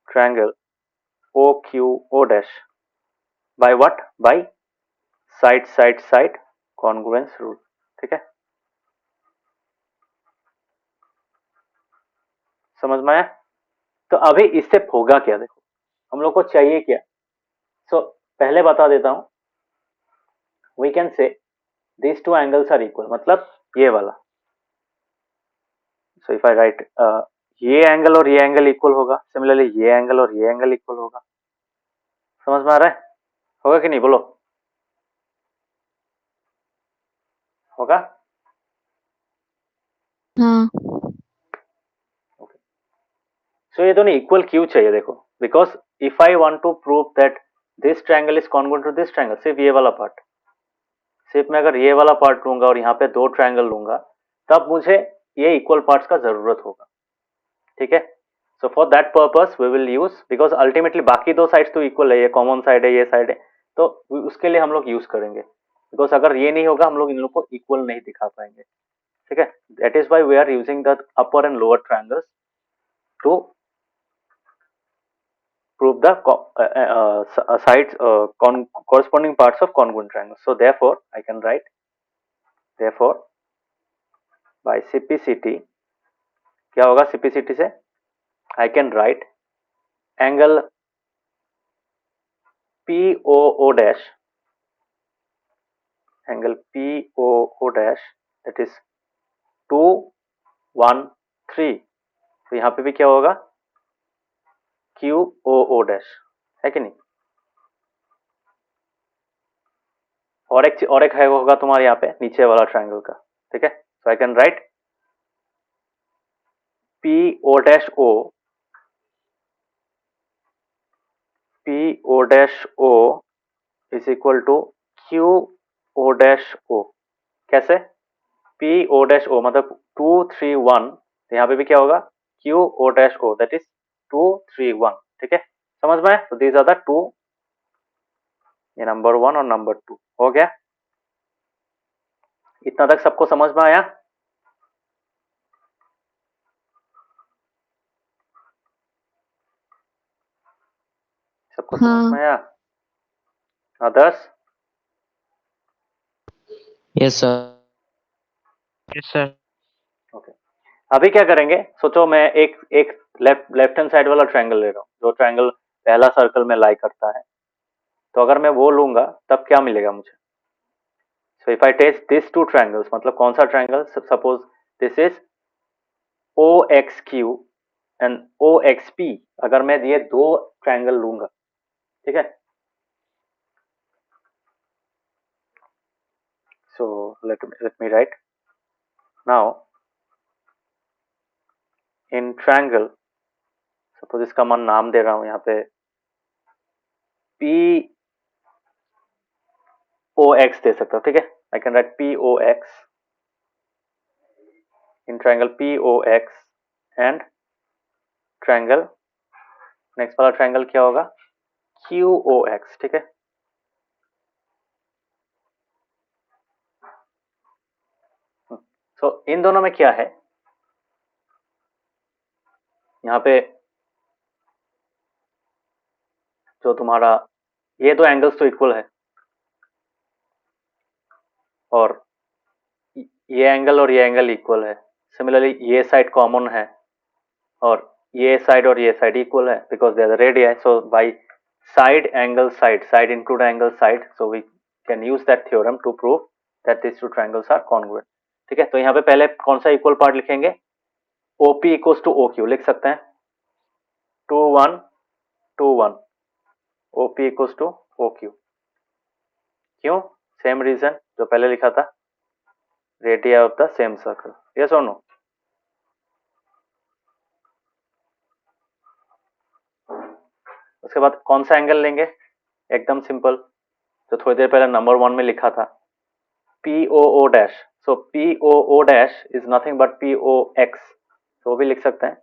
triangle OQO dash by what, by side side side congruence rule, ठीक है। समझ में आया। तो अभी इससे होगा क्या देखो, हम लोग को चाहिए क्या। सो पहले बता देता हूं, we can say these two angles are equal, मतलब ये वाला। सो इफ आई राइट ये एंगल और ये एंगल इक्वल होगा, सिमिलरली ये एंगल और ये एंगल इक्वल होगा। समझ में आ रहा है, होगा कि नहीं, बोलो। होगा। हाँ। सो ये दोनों इक्वल क्यों चाहिए देखो, because if I want to prove that this triangle is congruent to this triangle, सिर्फ ये वाला पार्ट, सिर्फ मैं अगर ये वाला पार्ट लूंगा और यहाँ पे दो ट्रायंगल लूंगा, तब मुझे ये इक्वल पार्ट्स का जरूरत होगा, ठीक है। So for that purpose we will use, because ultimately बाकी दो साइड्स तो इक्वल है, ये कॉमन साइड है ये साइड है, तो उसके लिए हम लोग यूज करेंगे। बिकॉज अगर ये नहीं होगा हम लोग इन लोग को इक्वल नहीं दिखा पाएंगे, ठीक है। That is why we are using the upper and lower triangles to prove the sides corresponding parts of congruent triangle. So therefore I can write, therefore by CPCT क्या होगा, CPCT से I can write angle POO dash angle P O O dash that is 2 1 3, तो यहाँ पे भी क्या होगा, Q ओ O dash, है कि नहीं। और एक है होगा तुम्हारे यहाँ पे नीचे वाला ट्रायंगल का, ठीक है। So I can write P O dash O, P O dash O is equal to Q O dash O. कैसे, पी ओ डैश ओ मतलब 2 3 1, तो यहाँ पे भी क्या होगा, Q O dash O that is 2 3 1, ठीक है। समझ में, तो दीज आर द टू, ये नंबर 1 और नंबर 2 हो गया। इतना तक सबको समझ में आया। सबको समझ हाँ। में आया। Others, Yes, sir. Yes, sir. Okay. अभी क्या करेंगे, सोचो मैं एक एक लेफ्ट हैंड साइड वाला ट्रायंगल ले रहा हूँ, जो ट्रायंगल पहला सर्कल में लाई करता है। तो अगर मैं वो लूंगा तब क्या मिलेगा मुझे। So if I test this two triangles, मतलब कौन सा triangle, suppose this is O X Q and O X P, अगर मैं ये दो ट्रायंगल लूंगा, ठीक है। So let me write now in triangle, suppose इसका मैं नाम दे रहा हूं यहाँ पे पी ओ एक्स दे सकता हूँ, ठीक है। I can write P O X in triangle P O X and triangle, next वाला ट्रायंगल क्या होगा, क्यू ओ एक्स, ठीक है। सो इन दोनों में क्या है, यहाँ पे जो तुम्हारा ये दो एंगल्स तो इक्वल है, और ये एंगल और ये एंगल इक्वल है। सिमिलरली ये साइड कॉमन है, और ये साइड और ये साइड इक्वल है बिकॉज देयर रेडियस है। So by side angle side, side include angle side, so we can use that theorem to prove that this two triangles are congruent, ठीक है। तो यहाँ पे पहले कौन सा इक्वल पार्ट लिखेंगे, OP इक्वल्स टू OQ लिख सकते हैं, 2 1 2 1, OP इक्वल्स टू OQ। क्यों, सेम रीजन जो पहले लिखा था, radius of the same circle, yes और नो। उसके बाद कौन सा एंगल लेंगे, एकदम सिंपल, जो थोड़ी देर पहले नंबर 1 में लिखा था, POO dash. So POO dash is nothing but POX, तो वो भी लिख सकते हैं।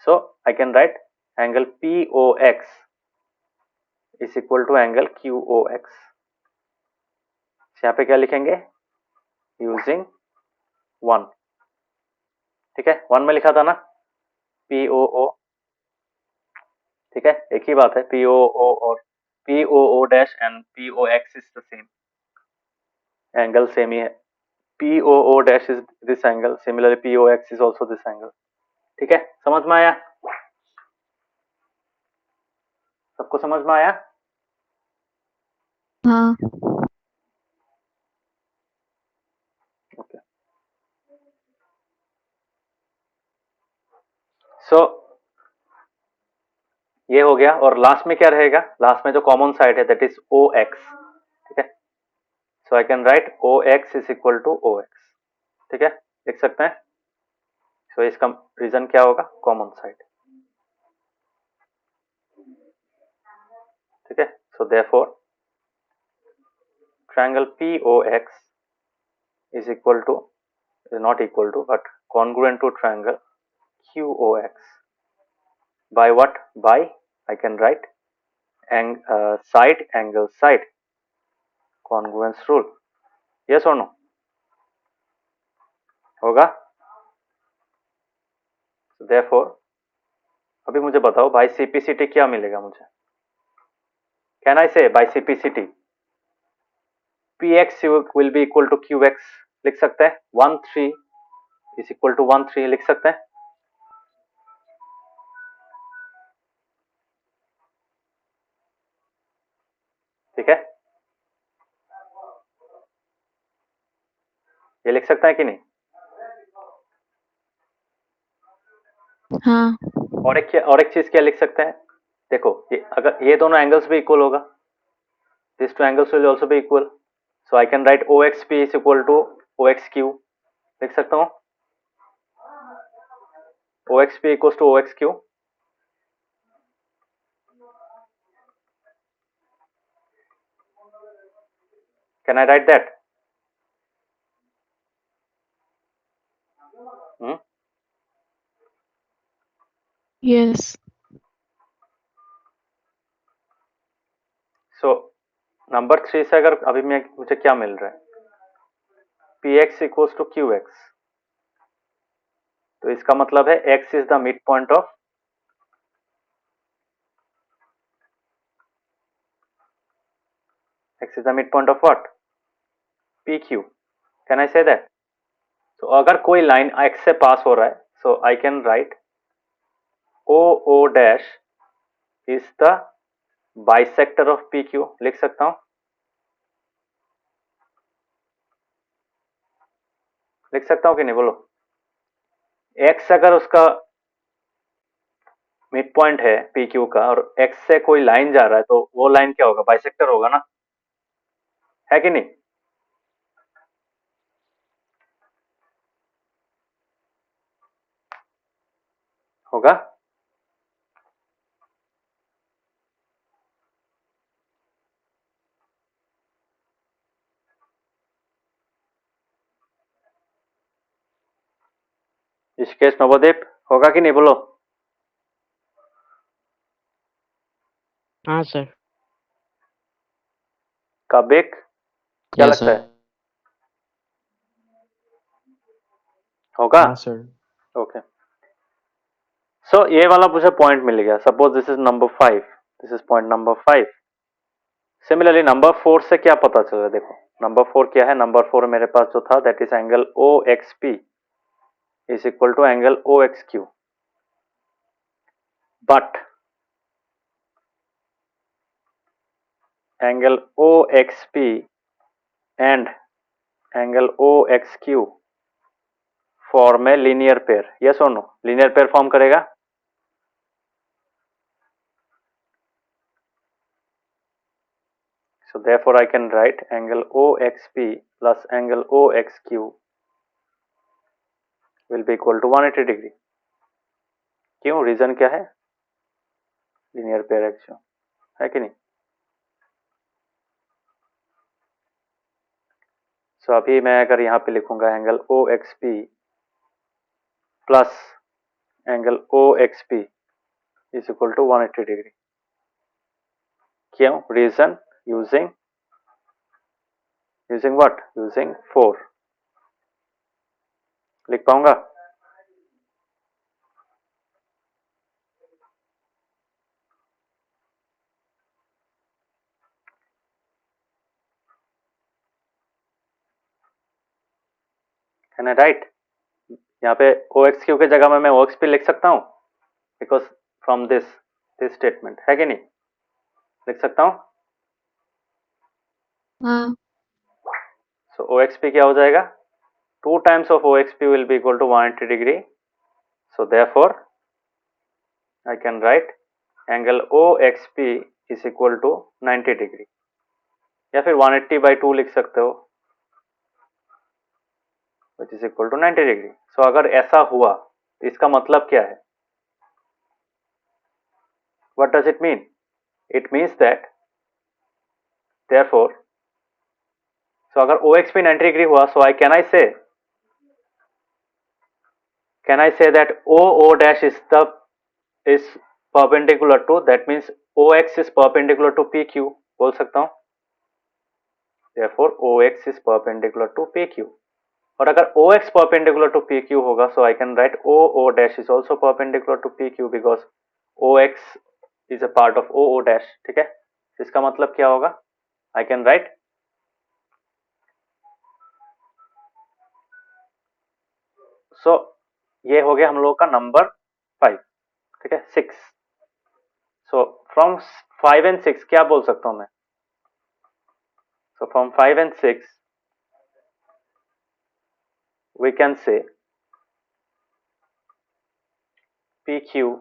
So I can write angle POX is equal to angle QOX। यहाँ पे क्या लिखेंगे, यूजिंग 1, ठीक है। 1 में लिखा था ना POO, ठीक है, एक ही बात है, POO और POO dash and POX is the same, angle same ही है। POO dash is this angle, similarly POX is also this angle, ठीक है। समझ में आया, सबको समझ में आया। हाँ। ओके, सो ये हो गया, और लास्ट में क्या रहेगा, लास्ट में जो कॉमन साइड है दैट इज OX, ठीक है। So I can write OX is equal to OX, ठीक है, लिख सकते हैं। सो इसका रीजन क्या होगा, कॉमन साइड, ठीक है। So therefore triangle POX is equal to, is not equal to but congruent to triangle QOX by what, by I can write side angle side congruence rule, yes or no, होगा। so therefore अभी मुझे बताओ by CPCT क्या मिलेगा मुझे, can I say by CPCT PX will be equal to QX, लिख सकते हैं, 1 3 is equal to 1 3 लिख सकते हैं, ठीक है। ये लिख सकता है कि नहीं? हाँ, और एक चीज क्या लिख सकते हैं, देखो ये अगर ये दोनों एंगल्स भी इक्वल होगा, this two angles will also be equal, so I can write OXP is equal to OXQ, लिख सकता हूँ OXP equals to OXQ. Can I write that? Hmm? yes, So number 3 से अगर अभी मुझे क्या मिल रहा है, PX इक्वल्स टू QX, तो इसका मतलब है X is the mid point of X is the midpoint of what? PQ. Can I say that? So अगर कोई लाइन X से पास हो रहा है, so I can write OO dash is the bisector of PQ, लिख सकता हूं, लिख सकता हूं कि नहीं बोलो? X अगर उसका मिड पॉइंट है PQ का और X से कोई लाइन जा रहा है, तो वो लाइन क्या होगा? बाइसेक्टर होगा ना, है कि नहीं? होगा? ऋषिकेश, नवोदीप, होगा कि नहीं बोलो? हाँ सर। काबिक, क्या यस लगता है, सर। होगा? हाँ सर। ओके, सो ये वाला मुझे पॉइंट मिल गया. Suppose this is number 5, this is point number 5. Similarly number 4 से क्या पता चल रहा है, देखो नंबर 4 क्या है, नंबर 4 मेरे पास जो था that is angle OXP is equal to angle OXQ, but angle OXP and angle OXQ form a linear pair, yes और नो? लीनियर पेयर फॉर्म करेगा. So therefore I can write angle OXP plus angle OXQ will be equal to 180 degree. क्यों? Reason क्या है? Linear pair action, है कि नहीं? सो अभी मैं अगर यहाँ पे लिखूंगा angle OXP plus angle OXP is equal to 180 degree. क्यों? Reason using what? यूजिंग 4. लिख पाऊंगा? Can I write? यहाँ पे OXQ के जगह में मैं OXP लिख सकता हूँ, बिकॉज फ्रॉम दिस स्टेटमेंट, है कि नहीं? लिख सकता हूँ. हाँ, सो OXP क्या हो जाएगा? 2 times of OXP will be equal to 180 degree. So therefore I can write angle OXP is equal to 90 degree, या फिर 180 by 2 लिख सकते हो, which is equal to 90 degree. So अगर ऐसा हुआ तो इसका मतलब क्या है? What does it mean? It means that therefore, so अगर OXP 90 degree हुआ, so can I say that OO dash is perpendicular to, that means OX is perpendicular to PQ, बोल सकता हूँ. Therefore OX is perpendicular to PQ. और अगर OX perpendicular to PQ होगा, so I can write OO dash is also perpendicular to PQ because OX is a part of OO dash. ठीक है, इसका मतलब क्या होगा? I can write so ये हो गया हम लोगों का नंबर 5. ठीक है, 6. सो फ्रॉम 5 and 6 क्या बोल सकता हूं मैं? So from 5 and 6 we can say PQ,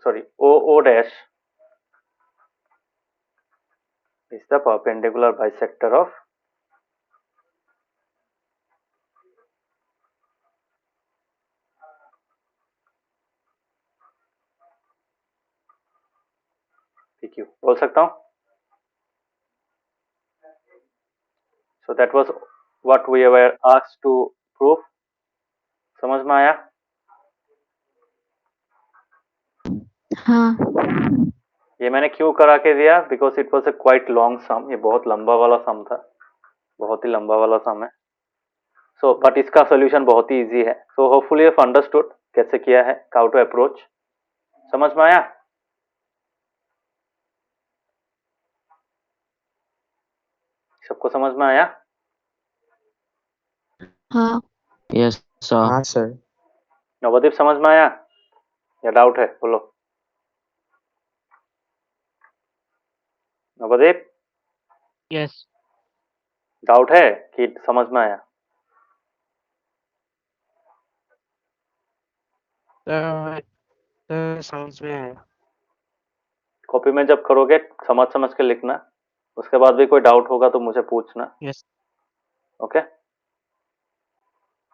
sorry, OO dash is the perpendicular bisector of PQ. बोल सकता हूँ? So that was what we were asked to prove. समझ में आया? हाँ। ये मैंने क्यों करा के दिया? Because it was a quite long sum. ये बहुत लंबा वाला सम था, बहुत ही लंबा वाला सम है. सो बट इसका सोल्यूशन बहुत ही इजी है. So hopefully you have understood कैसे किया है, हाउ टू अप्रोच. समझ में आया? सबको समझ में आया? हाँ। Yes, sir. हाँ सर। नवदीप समझ में आया या डाउट है? बोलो नवदीप. Yes. डाउट है कि समझ में आया? समझ में आया. कॉपी में जब करोगे समझ समझ के लिखना. उसके बाद भी कोई डाउट होगा तो मुझे पूछना. Yes. ओके.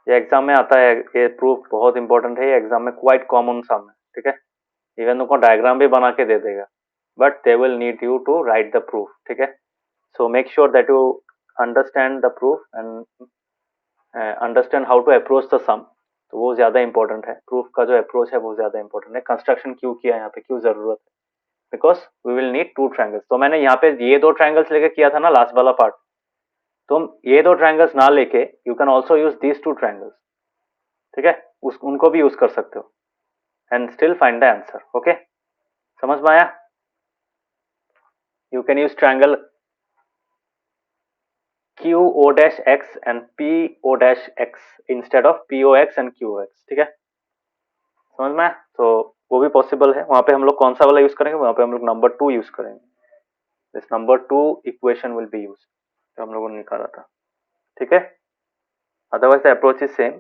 ये एग्जाम में आता है, ये प्रूफ बहुत इंपॉर्टेंट है. ये एग्जाम में क्वाइट कॉमन सम है. ठीक है. इवन उनको डायग्राम भी बना के दे देगा, but they will need you to write the proof. ठीक है. So make sure that you understand the proof and understand how to approach the sum. तो वो ज्यादा इंपॉर्टेंट है. प्रूफ का जो अप्रोच है वो ज्यादा इंपॉर्टेंट है. कंस्ट्रक्शन क्यों किया यहाँ पे, क्यों जरूरत है? Because we will need two triangles. तो मैंने यहाँ पे ये दो ट्रायंगल्स लेके किया था ना लास्ट वाला पार्ट. तुम ये दो ट्रायंगल्स ना लेके you can also use these two triangles. ठीक है. उनको भी यूज कर सकते हो and still find the answer. Okay. समझ में आया? You can use triangle QO dash x and PO dash x instead of POX and QX. ठीक है. समझ में आया? तो वो भी पॉसिबल है. वहां पे हम लोग कौन सा वाला यूज करेंगे? वहां पे हम लोग नंबर 2 यूज करेंगे. This number 2 equation will be use, जो हम लोगों ने निकाला था. ठीक है. Otherwise the approach is same.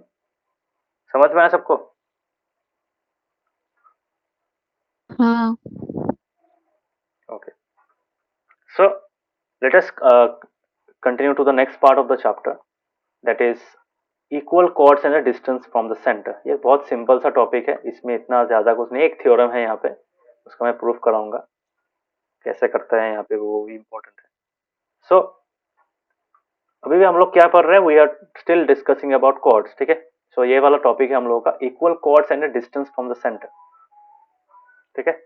समझ में आया सबको? हाँ। Okay. So let us continue to the next part of the chapter, that is equal chords and a distance from the center. ये बहुत सिंपल सा टॉपिक है. इसमें इतना ज्यादा कुछ नहीं. एक थ्योरम है यहाँ पे, उसका मैं प्रूफ कराऊंगा. कैसे करता है यहाँ पे वो भी इम्पोर्टेंट है. सो अभी भी हम लोग क्या पढ़ रहे हैं? We are still discussing about chords. ठीक है. सो ये वाला टॉपिक है हम लोगों का, equal chords and distance from the centre. ठीक है.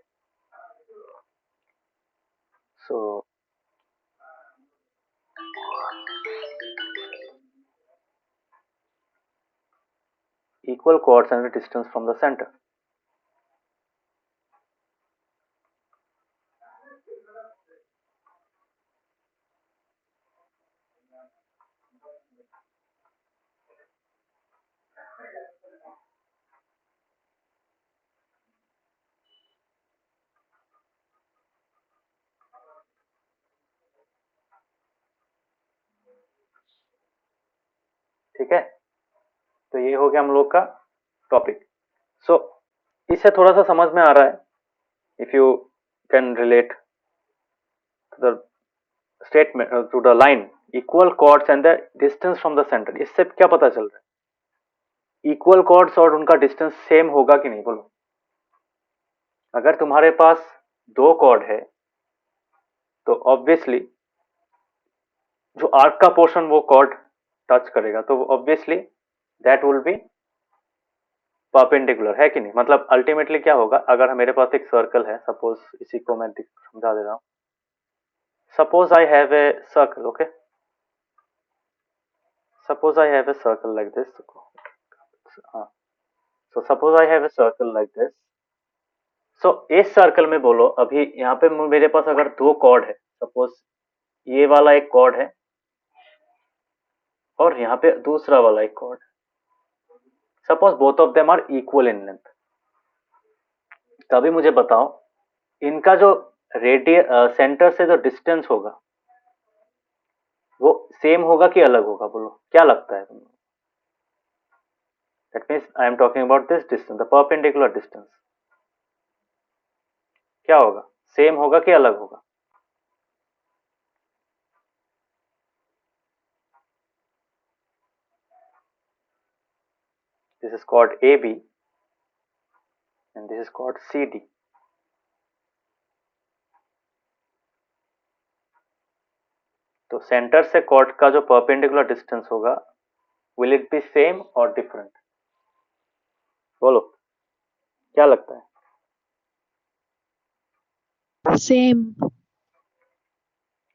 सो equal chords and the distance from the center. ठीक है. तो ये हो गया हम लोग का टॉपिक. सो इससे थोड़ा सा समझ में आ रहा है. If you can relate to the statement, to the line equal chords and the distance from the centre. इससे क्या पता चल रहा है? इक्वल कॉर्ड्स और उनका डिस्टेंस सेम होगा कि नहीं? बोलो. अगर तुम्हारे पास दो कॉर्ड है तो ऑब्वियसली जो आर्क का पोर्शन वो कॉर्ड टच करेगा, तो obviously that will be perpendicular, है कि नहीं? मतलब अल्टीमेटली क्या होगा? अगर मेरे पास एक सर्कल है, सपोज इसी को मैं समझा दे रहा हूं. Suppose I have a circle. Okay. Suppose I have a circle like this. So suppose I have a circle like this. So इस सर्कल में बोलो अभी यहाँ पे मेरे पास अगर दो कॉर्ड है, सपोज ये वाला एक कॉर्ड है और यहाँ पे दूसरा वाला एक chord. Suppose both of them are equal in length. तभी मुझे बताओ इनका जो सेंटर से जो डिस्टेंस होगा वो सेम होगा कि अलग होगा? बोलो क्या लगता है तुमको? That means I am talking about this distance, the perpendicular distance. क्या होगा, सेम होगा कि अलग होगा? This is called AB and this is called CD. तो सेंटर से कॉर्ड का जो परपेंडिकुलर डिस्टेंस होगा, विल इट बी सेम और डिफरेंट? बोलो, क्या लगता है? Same.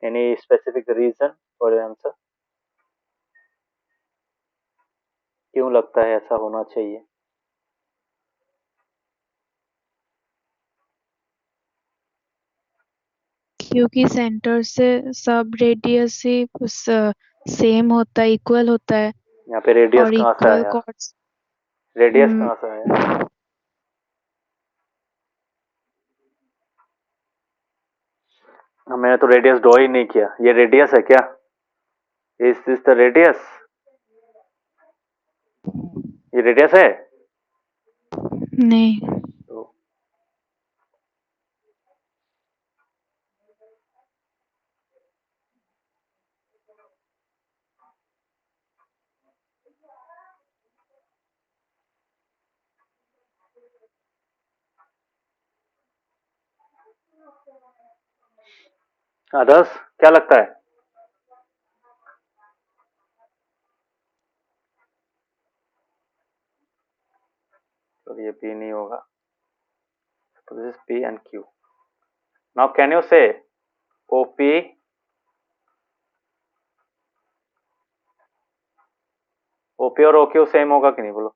Any specific reason for your answer? क्यों लगता है ऐसा होना चाहिए? क्योंकि सेंटर से सब रेडियस ही सेम होता है, इक्वल होता है। यहाँ पे रेडियस और कहाँ से इक्वल आया? कॉर्ड्स रेडियस कहाँ से आया? मैंने तो रेडियस ड्रॉ ही नहीं किया। ये रेडियस है क्या? Is this the radius? ये रेडियस है? नहीं। तो अदर्स क्या लगता है? तो ये P नहीं होगा, तो this is P and Q. Now can you say OP और OQ सेम होगा कि नहीं? बोलो।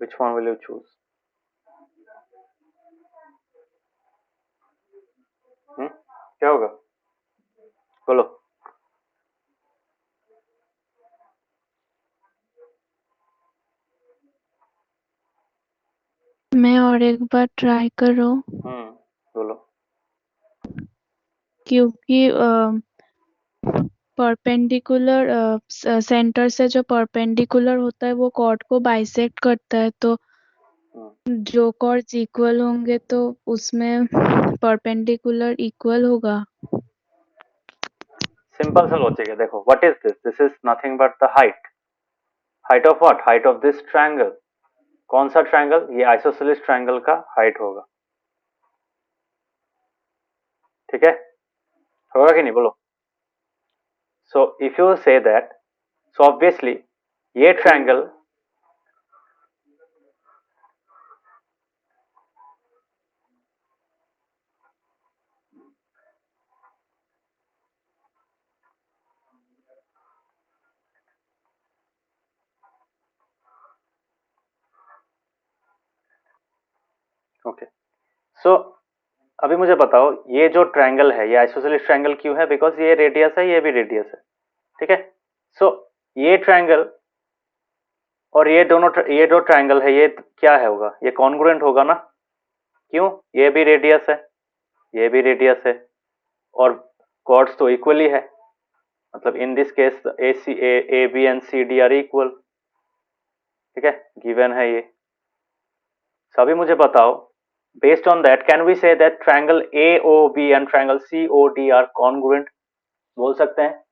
Which one will you choose? क्या होगा? बोलो। मैं और एक बार ट्राई कर रहा हूँ। बोलो। क्योंकि परपेंडिकुलर सेंटर से जो परपेंडिकुलर होता है वो कॉर्ड को बाइसेक्ट करता है, तो जो कॉर्ड्स इक्वल होंगे तो उसमें परपेंडिकुलर इक्वल होगा। सिंपल सा लॉजिक है। देखो, what is this? This is nothing but the height. Height of what? Height of this triangle. कौन सा ट्रायंगल? ये आइसोसेलेस ट्रायंगल का हाइट होगा। ठीक है, होगा कि नहीं? बोलो। So if you say that, so obviously ये ट्रायंगल ओके। सो अभी मुझे बताओ, ये जो ट्रायंगल है ये आइसोसेलेस ट्रायंगल क्यों है? बिकॉज ये रेडियस है, ये भी रेडियस है। ठीक है, सो ये ट्रायंगल और ये दो ट्रायंगल है, ये क्या है होगा? ये कॉन्ग्रुएंट होगा ना? क्यों? ये भी रेडियस है, ये भी रेडियस है, और कॉर्ड्स तो इक्वली है। मतलब in this case A B and C D are equal. ठीक है, गिवन है ये। सभी मुझे बताओ, based on that can we say that triangle A O B and triangle C O D are congruent? बोल सकते हैं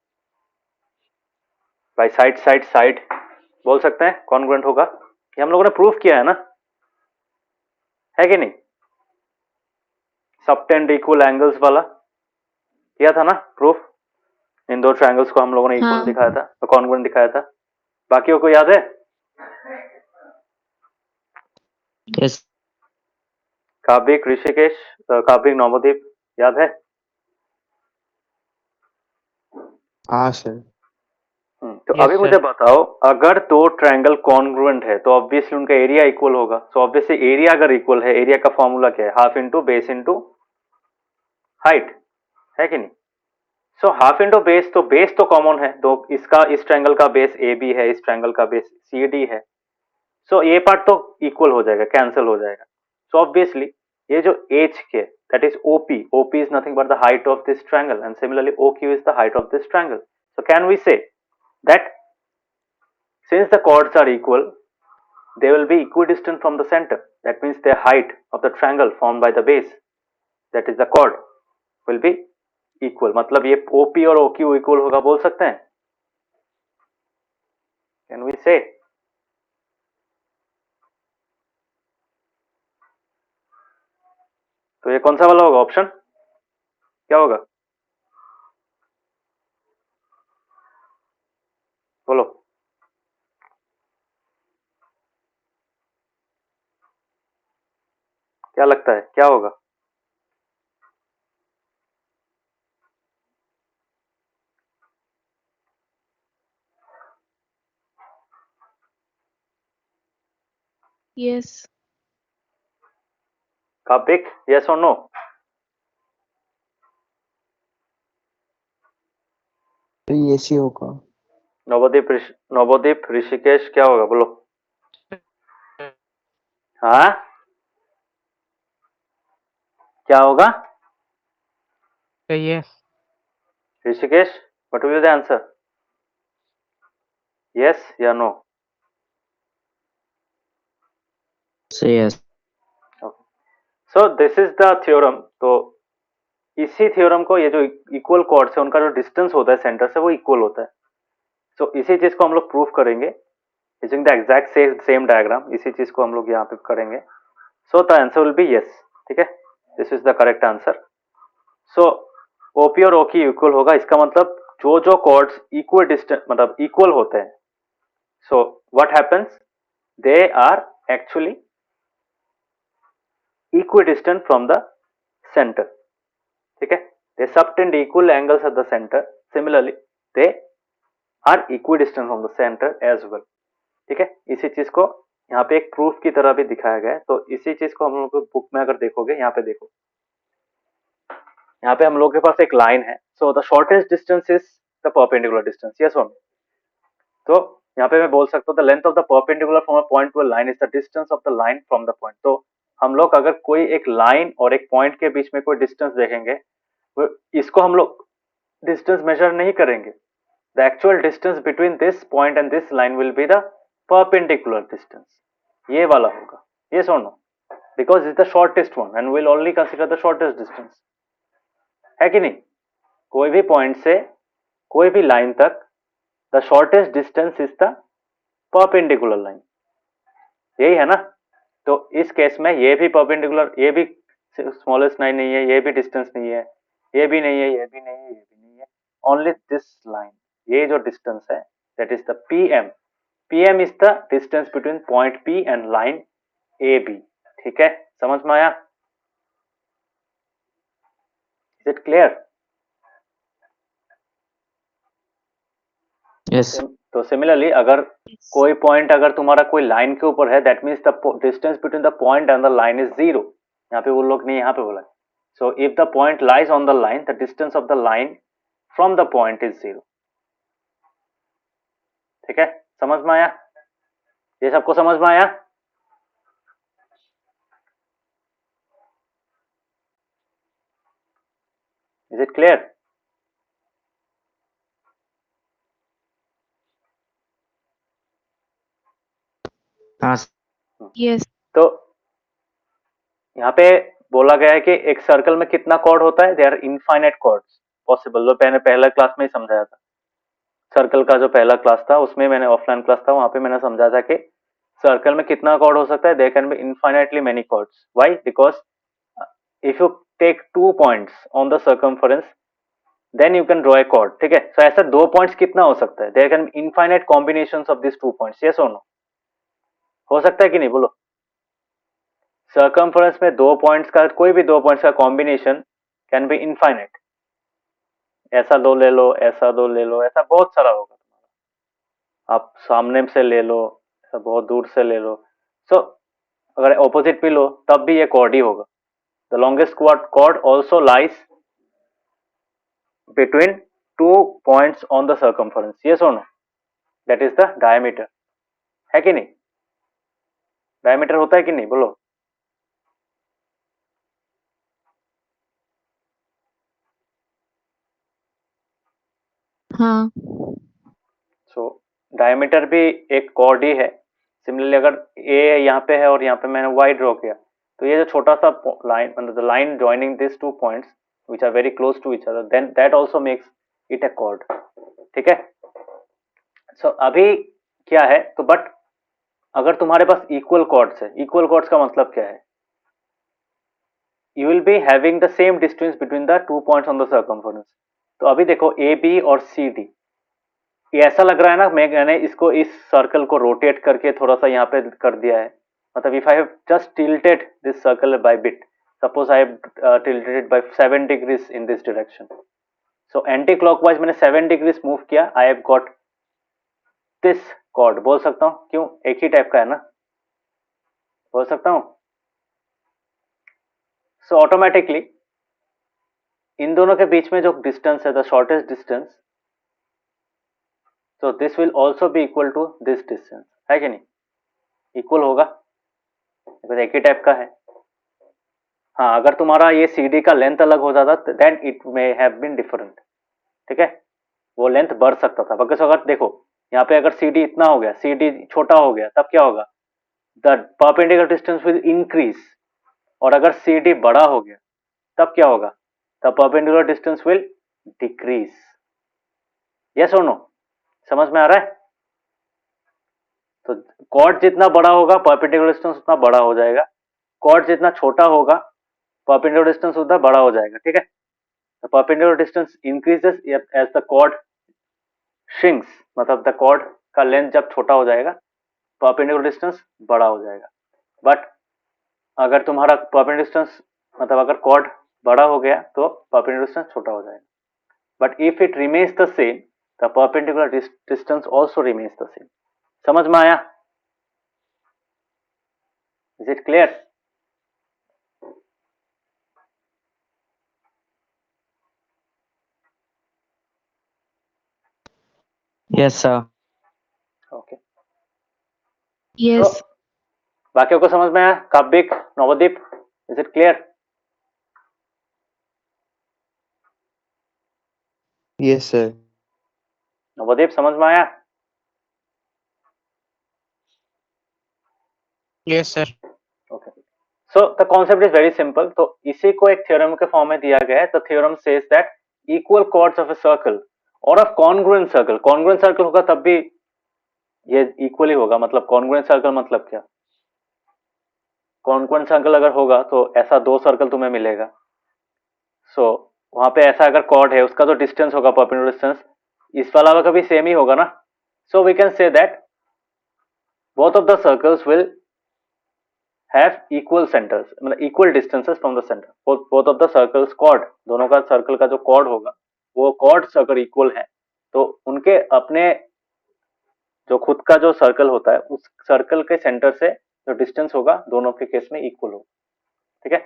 बाय साइड साइड साइड, बोल सकते हैं कॉन्ग्रुएंट होगा। ये हम लोगों ने प्रूफ किया है ना, है कि नहीं? सबटेंड इक्वल एंगल्स वाला किया था ना प्रूफ। इन दो ट्रायंगल्स को हम लोगों ने इक्वल हाँ। दिखाया था, तो कॉन्ग्रुएंट दिखाया था। बाकियों को याद है? Yes. काव्यिक, ऋषिकेश, काव्यिक, नवदीप, याद है? हाँ सर। तो Yes, अभी मुझे sir. बताओ, अगर दो ट्रायंगल कॉन्ग्रुएंट है तो ऑब्वियसली उनका एरिया इक्वल होगा। सो ऑब्वियसली एरिया अगर इक्वल है, एरिया का फॉर्मूला क्या है? Half into base into height, है कि नहीं? सो हाफ इंटू बेस, तो बेस तो कॉमन है, तो इसका इस ट्रायंगल का बेस ए बी है, इस ट्रायंगल का बेस सी डी है। सो ये पार्ट तो इक्वल हो जाएगा, कैंसिल हो जाएगा। सो ऑब्वियसली ये जो एच के that is OP. OP is nothing but the height of this triangle, and similarly OQ is the height of this triangle. So can we say that since the chords are equal, they will be equidistant from the center? That means the height of the triangle formed by the base, that is the chord, will be equal. मतलब ये OP और OQ equal होगा बोल सकते हैं? Can we say? तो ये कौन सा वाला होगा ऑप्शन? क्या होगा? बोलो. क्या लगता है क्या होगा? Yes. Kapik, yes or no? तो ये सी होगा. नवदीप ऋषिकेश क्या होगा बोलो? हाँ क्या होगा? Yes. Rishikesh, what will be the answer? Yes या no? Say yes. Okay. So this is the theorem. तो इसी थ्योरम को, ये जो इक्वल कॉर्ड्स है उनका जो डिस्टेंस होता है सेंटर से वो इक्वल होता है. सो इसी चीज को हम लोग प्रूफ करेंगे using the exact same diagram. इसी चीज को हम लोग यहाँ पे करेंगे. So the answer will be yes. ठीक है, this is the correct answer. So OP और ओकी इक्वल होगा. इसका मतलब जो जो कॉर्ड्स इक्वल डिस्टेंस मतलब इक्वल होते हैं, so what happens, they are actually equidistant from the center. ठीक है, they subtend equal angles at the center. Similarly they are equidistant from the center as well. ठीक है, इसी चीज को यहाँ पे एक प्रूफ की तरह भी दिखाया गया है. तो इसी चीज को हम लोग बुक में अगर देखोगे, यहाँ पे देखो, यहाँ पे हम लोग के पास एक लाइन है. So the shortest distance is the perpendicular distance. Yes और नो? तो यहाँ पे मैं बोल सकता हूँ the length of the perpendicular from a point to a line is the distance of the line from the point. तो हम लोग अगर कोई एक लाइन और एक पॉइंट के बीच में कोई डिस्टेंस देखेंगे, इसको हम लोग डिस्टेंस मेजर नहीं करेंगे. The actual distance between this point and this line will be the perpendicular distance. ये वाला होगा. यस और no? Because is the shortest one and will only consider the shortest distance. है कि नहीं? कोई भी पॉइंट से कोई भी लाइन तक the shortest distance is the perpendicular line. यही है ना? तो इस केस में ये भी परपेंडिकुलर, ये भी स्मॉलेस्ट लाइन नहीं है, ये भी डिस्टेंस नहीं है, ये भी नहीं है, ये भी नहीं है, ये भी नहीं है, ओनली दिस लाइन. ये जो डिस्टेंस है that is the PM. PM is the distance between point P and line A B. ठीक है, समझ में आया? Is it clear? Yes. तो सिमिलरली अगर कोई पॉइंट अगर तुम्हारा कोई लाइन के ऊपर है, that means the distance between the point and the line is zero. यहाँ पे वो लोग नहीं, यहाँ पे बोला. So if the point lies on the line, the distance of the line from the point is zero. ठीक है, समझ में आया? ये सबको समझ में आया? Is it clear? हाँ. Yes. तो यहाँ पे बोला गया है कि एक सर्कल में कितना कॉर्ड होता है? They are infinite chords possible. जो मैंने पहला क्लास में ही समझाया था, सर्कल का जो पहला क्लास था उसमें, मैंने ऑफलाइन क्लास था वहां पे मैंने समझा था कि सर्कल में कितना कॉर्ड हो सकता है. There can be infinitely many chords. Why? Because if you take 2 points on the circumference then you can draw a chord. ठीक है, सो ऐसा 2 पॉइंट्स कितना हो सकता है? There can be infinite combinations of this 2 points. Yes और no? हो सकता है कि नहीं बोलो? सर्कमफरेंस में 2 पॉइंट्स का, कोई भी 2 पॉइंट्स का कॉम्बिनेशन कैन बी इनफाइनाइट. ऐसा 2 ले लो, ऐसा 2 ले लो, ऐसा बहुत सारा होगा. आप सामने से ले लो, ऐसा बहुत दूर से ले लो. सो अगर ऑपोजिट भी लो तब भी ये कॉर्ड ही होगा. The longest chord also lies between 2 points on the circumference. Yes और no? That is the diameter. है कि नहीं? डायमीटर होता है कि नहीं बोलो? हाँ सो डायमीटर भी एक कॉर्ड ही है। सिमिलरली अगर ए यहाँ पे है और यहाँ पे मैंने वाई ड्रॉ किया, तो ये जो छोटा सा लाइन, मतलब the line joining this two points which are very close to each other, then that also makes it a chord. ठीक है। सो अभी क्या है, तो बट अगर तुम्हारे पास इक्वल कॉर्ड्स है, इक्वल कॉर्ड्स का मतलब क्या है, you will be having the same distance between the 2 points on the circumference. तो अभी देखो ए बी और सी डी, ये ऐसा लग रहा है ना, मैंने इसको इस सर्कल को रोटेट करके थोड़ा सा यहाँ पे कर दिया है। मतलब if I have just tilted this circle by bit, suppose I have tilted it by 7 degrees in this direction, so anti clockwise मैंने 7 डिग्रीज मूव किया, I have got this cord. बोल सकता हूँ, क्यों, एक ही टाइप का है ना, बोल सकता हूँ। सो ऑटोमेटिकली इन दोनों के बीच में जो डिस्टेंस है, the shortest distance, so this will also be equal to this distance, है कि नहीं, इक्वल होगा, बिकॉज एक ही टाइप का है। हाँ, अगर तुम्हारा ये सी डी का लेंथ अलग हो जाता then it may have been different. ठीक है, वो लेंथ बढ़ सकता था, बिकॉज अगर देखो यहाँ पे अगर सी डी इतना हो गया, सी डी छोटा हो गया, तब क्या होगा, the perpendicular distance will increase. और अगर सी डी बड़ा हो गया तब क्या होगा, the perpendicular distance will decrease. Yes और नो, समझ में आ रहा है। तो कॉर्ड जितना बड़ा होगा परपेंडिकुलर डिस्टेंस उतना बड़ा हो जाएगा, कॉर्ड जितना छोटा होगा परपेंडिकुलर डिस्टेंस उतना बड़ा हो जाएगा। ठीक है, the perpendicular distance increases as the chord shrinks, मतलब द कॉर्ड का लेंथ जब छोटा हो जाएगा परपेंडिकुलर डिस्टेंस बड़ा हो जाएगा। बट अगर तुम्हारा परपेंडिकुलर डिस्टेंस, मतलब अगर कॉर्ड बड़ा हो गया तो परपेंडिकुलर डिस्टेंस छोटा हो जाएगा। But if it remains the same, the perpendicular distance also remains the same. समझ में आया, is it clear. Yes, sir. Okay, yes तो बाकियों को समझ में आया, Kavyik, Navdeep, is it clear. Yes, sir. Navdeep समझ में आया। Yes, sir. Okay, so the concept is very simple. तो इसी को एक थ्योरम के फॉर्म में दिया गया है। The theorem says that equal chords of a circle और of congruent circle, congruent circle होगा तब भी ये इक्वल ही होगा। मतलब कॉन्ग्रुएंट सर्कल मतलब क्या, कॉन्ग्रुएंट सर्कल अगर होगा तो ऐसा दो सर्कल तुम्हें मिलेगा। सो वहां पे ऐसा अगर कॉर्ड है, उसका जो डिस्टेंस होगा परपेंडिकुलर डिस्टेंस इस वाला का भी सेम ही होगा ना। So we can say that both of the circles will have equal centers, मतलब equal distances from the center. both of the circles chord, दोनों का सर्कल का जो chord होगा वो chords अगर इक्वल है तो उनके अपने जो खुद का जो सर्कल होता है उस सर्कल के सेंटर से जो डिस्टेंस होगा दोनों के केस में इक्वल होगा। ठीक है,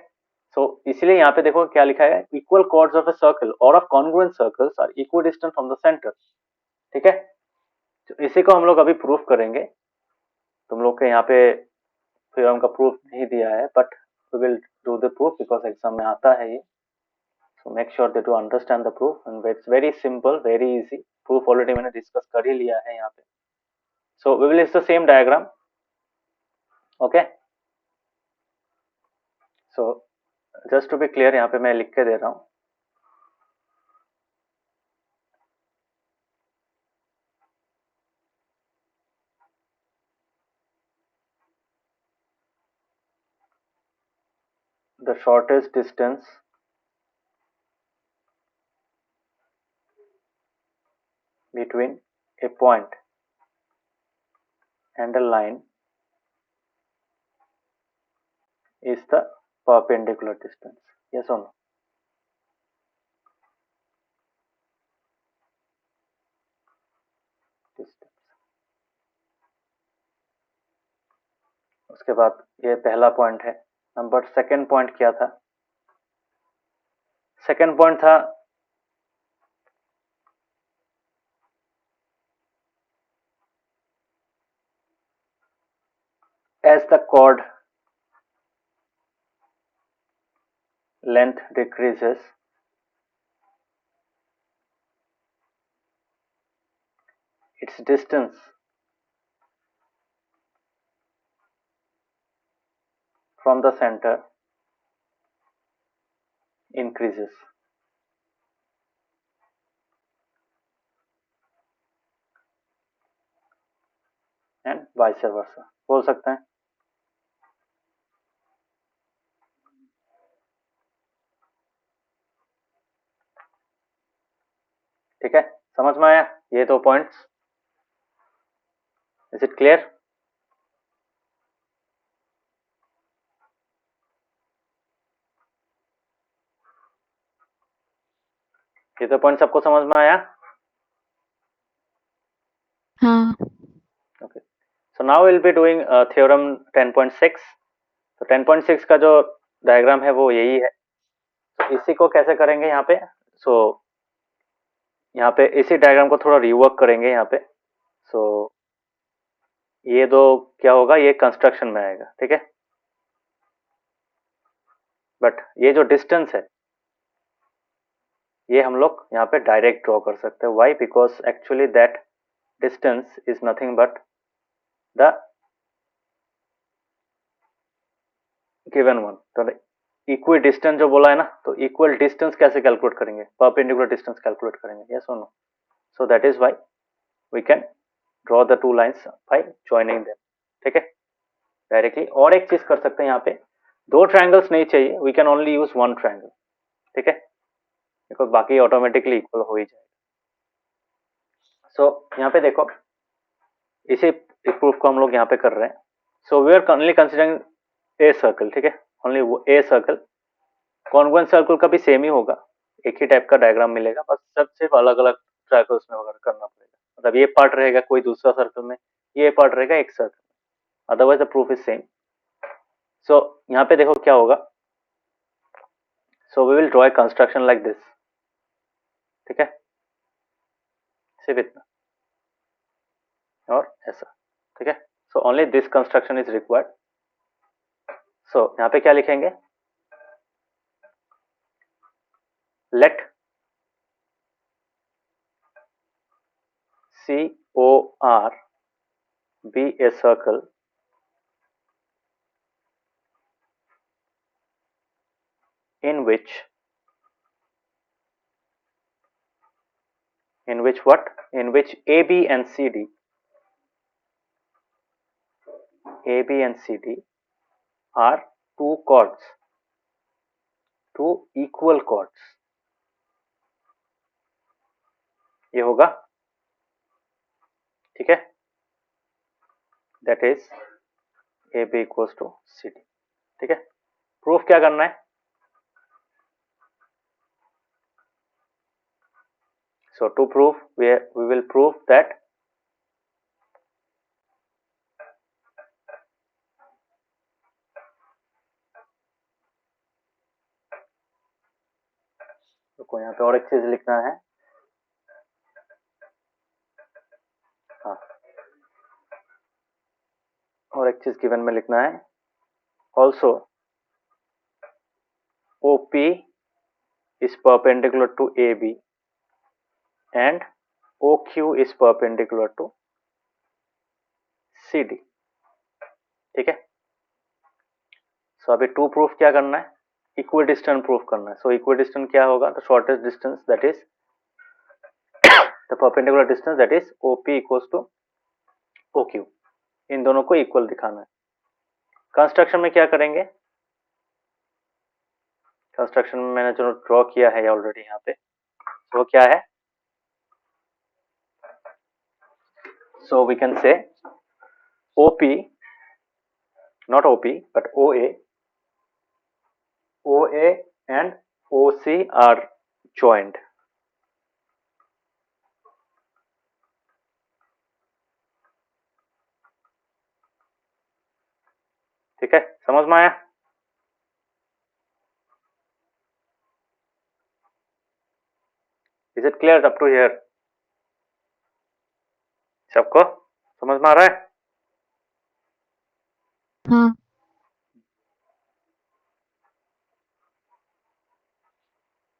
सो इसलिए यहाँ पे देखो क्या लिखा है, equal chords of a circle और of congruent circles are equal distance from the centre. ठीक है, तो इसी को हम लोग अभी प्रूफ करेंगे। तुम लोग के यहाँ पे थ्योरम का प्रूफ नहीं दिया है, but we will do the proof because exam में आता है ये। So make sure that you understand the proof and it's very simple, very easy. Proof already मैंने डिस्कस कर ही लिया है यहाँ पे। So we will use the same diagram. Okay, so just to be clear यहाँ पे मैं लिख के दे रहा हूँ। The shortest distance between a point and a line is the perpendicular distance. Yes or no? Distance. उसके बाद ये पहला पॉइंट है। नंबर सेकंड पॉइंट क्या था, सेकंड पॉइंट था as the chord length decreases, its distance from the center increases and vice versa बोल सकते हैं। ठीक है, समझ में आया ये दो पॉइंट्स? Is it clear? ये दो पॉइंट सबको समझ में आया? हाँ। Okay. So now we'll be doing theorem 10.6. तो 10.6 का जो डायग्राम है वो यही है। तो इसी को कैसे करेंगे यहाँ पे? यहाँ पे इसी डायग्राम को थोड़ा रिवर्क करेंगे यहाँ पे। ये दो क्या होगा, ये कंस्ट्रक्शन में आएगा, ठीक है। बट ये जो डिस्टेंस है ये हम लोग यहाँ पे डायरेक्ट ड्रॉ कर सकते हैं। Why? Because actually that distance is nothing but the given one. तो इक्वल डिस्टेंस जो बोला है ना, तो इक्वल डिस्टेंस कैसे कैलकुलेट करेंगे? परपेंडिकुलर डिस्टेंस कैलकुलेट करेंगे, यस और no? So that is why we can draw the two lines by joining them, ठीक है, डायरेक्टली। और एक चीज कर सकते हैं यहाँ पे, दो ट्रायंगल्स नहीं चाहिए, we can only use one triangle, ठीक है, बिकॉज बाकी ऑटोमेटिकली इक्वल हो ही जाएगा। सो यहाँ पे देखो, इसी प्रूफ को हम लोग यहाँ पे कर रहे हैं। So we are only considering a circle, ठीक है, ओनली वो ए सर्कल। कॉन्ग्रुएंट सर्कल का भी सेम ही होगा, एक ही टाइप का डायग्राम मिलेगा, बस सब सिर्फ अलग अलग ट्रायंगल्स में वगैरह करना पड़ेगा। मतलब ये पार्ट रहेगा कोई दूसरा सर्कल में, ये पार्ट रहेगा एक सर्कल में, otherwise the proof is same. So यहाँ पे देखो क्या होगा। So we will draw a construction like this, ठीक है, सिर्फ इतना और ऐसा, ठीक है। So only this construction is required. सो यहाँ पे क्या लिखेंगे? Let COR be a circle in which what? In which AB and CD are two chords, two equal chords। ये होगा, ठीक है, that is AB equals to CD, ठीक है। प्रूफ क्या करना है? So to prove, we will prove that को यहाँ पे और एक चीज लिखना है। हाँ, और एक चीज गिवन में लिखना है। Also OP is perpendicular to AB and OQ is perpendicular to CD, ठीक है। सो अभी टू प्रूफ क्या करना है? इक्वल डिस्टेंस प्रूफ करना है। सो इक्वल डिस्टेंस क्या होगा? The shortest distance that is the perpendicular distance that is OP equals to OQ। इन दोनों को इक्वल दिखाना है। कंस्ट्रक्शन में क्या करेंगे? कंस्ट्रक्शन में मैंने जो ड्रॉ किया है ऑलरेडी यहाँ पे, वो क्या है? So we can say OP, not OP but OA and OC are joined, ठीक है, समझ में आया? Is it clear up to here? सबको समझ में आ रहा है? हाँ।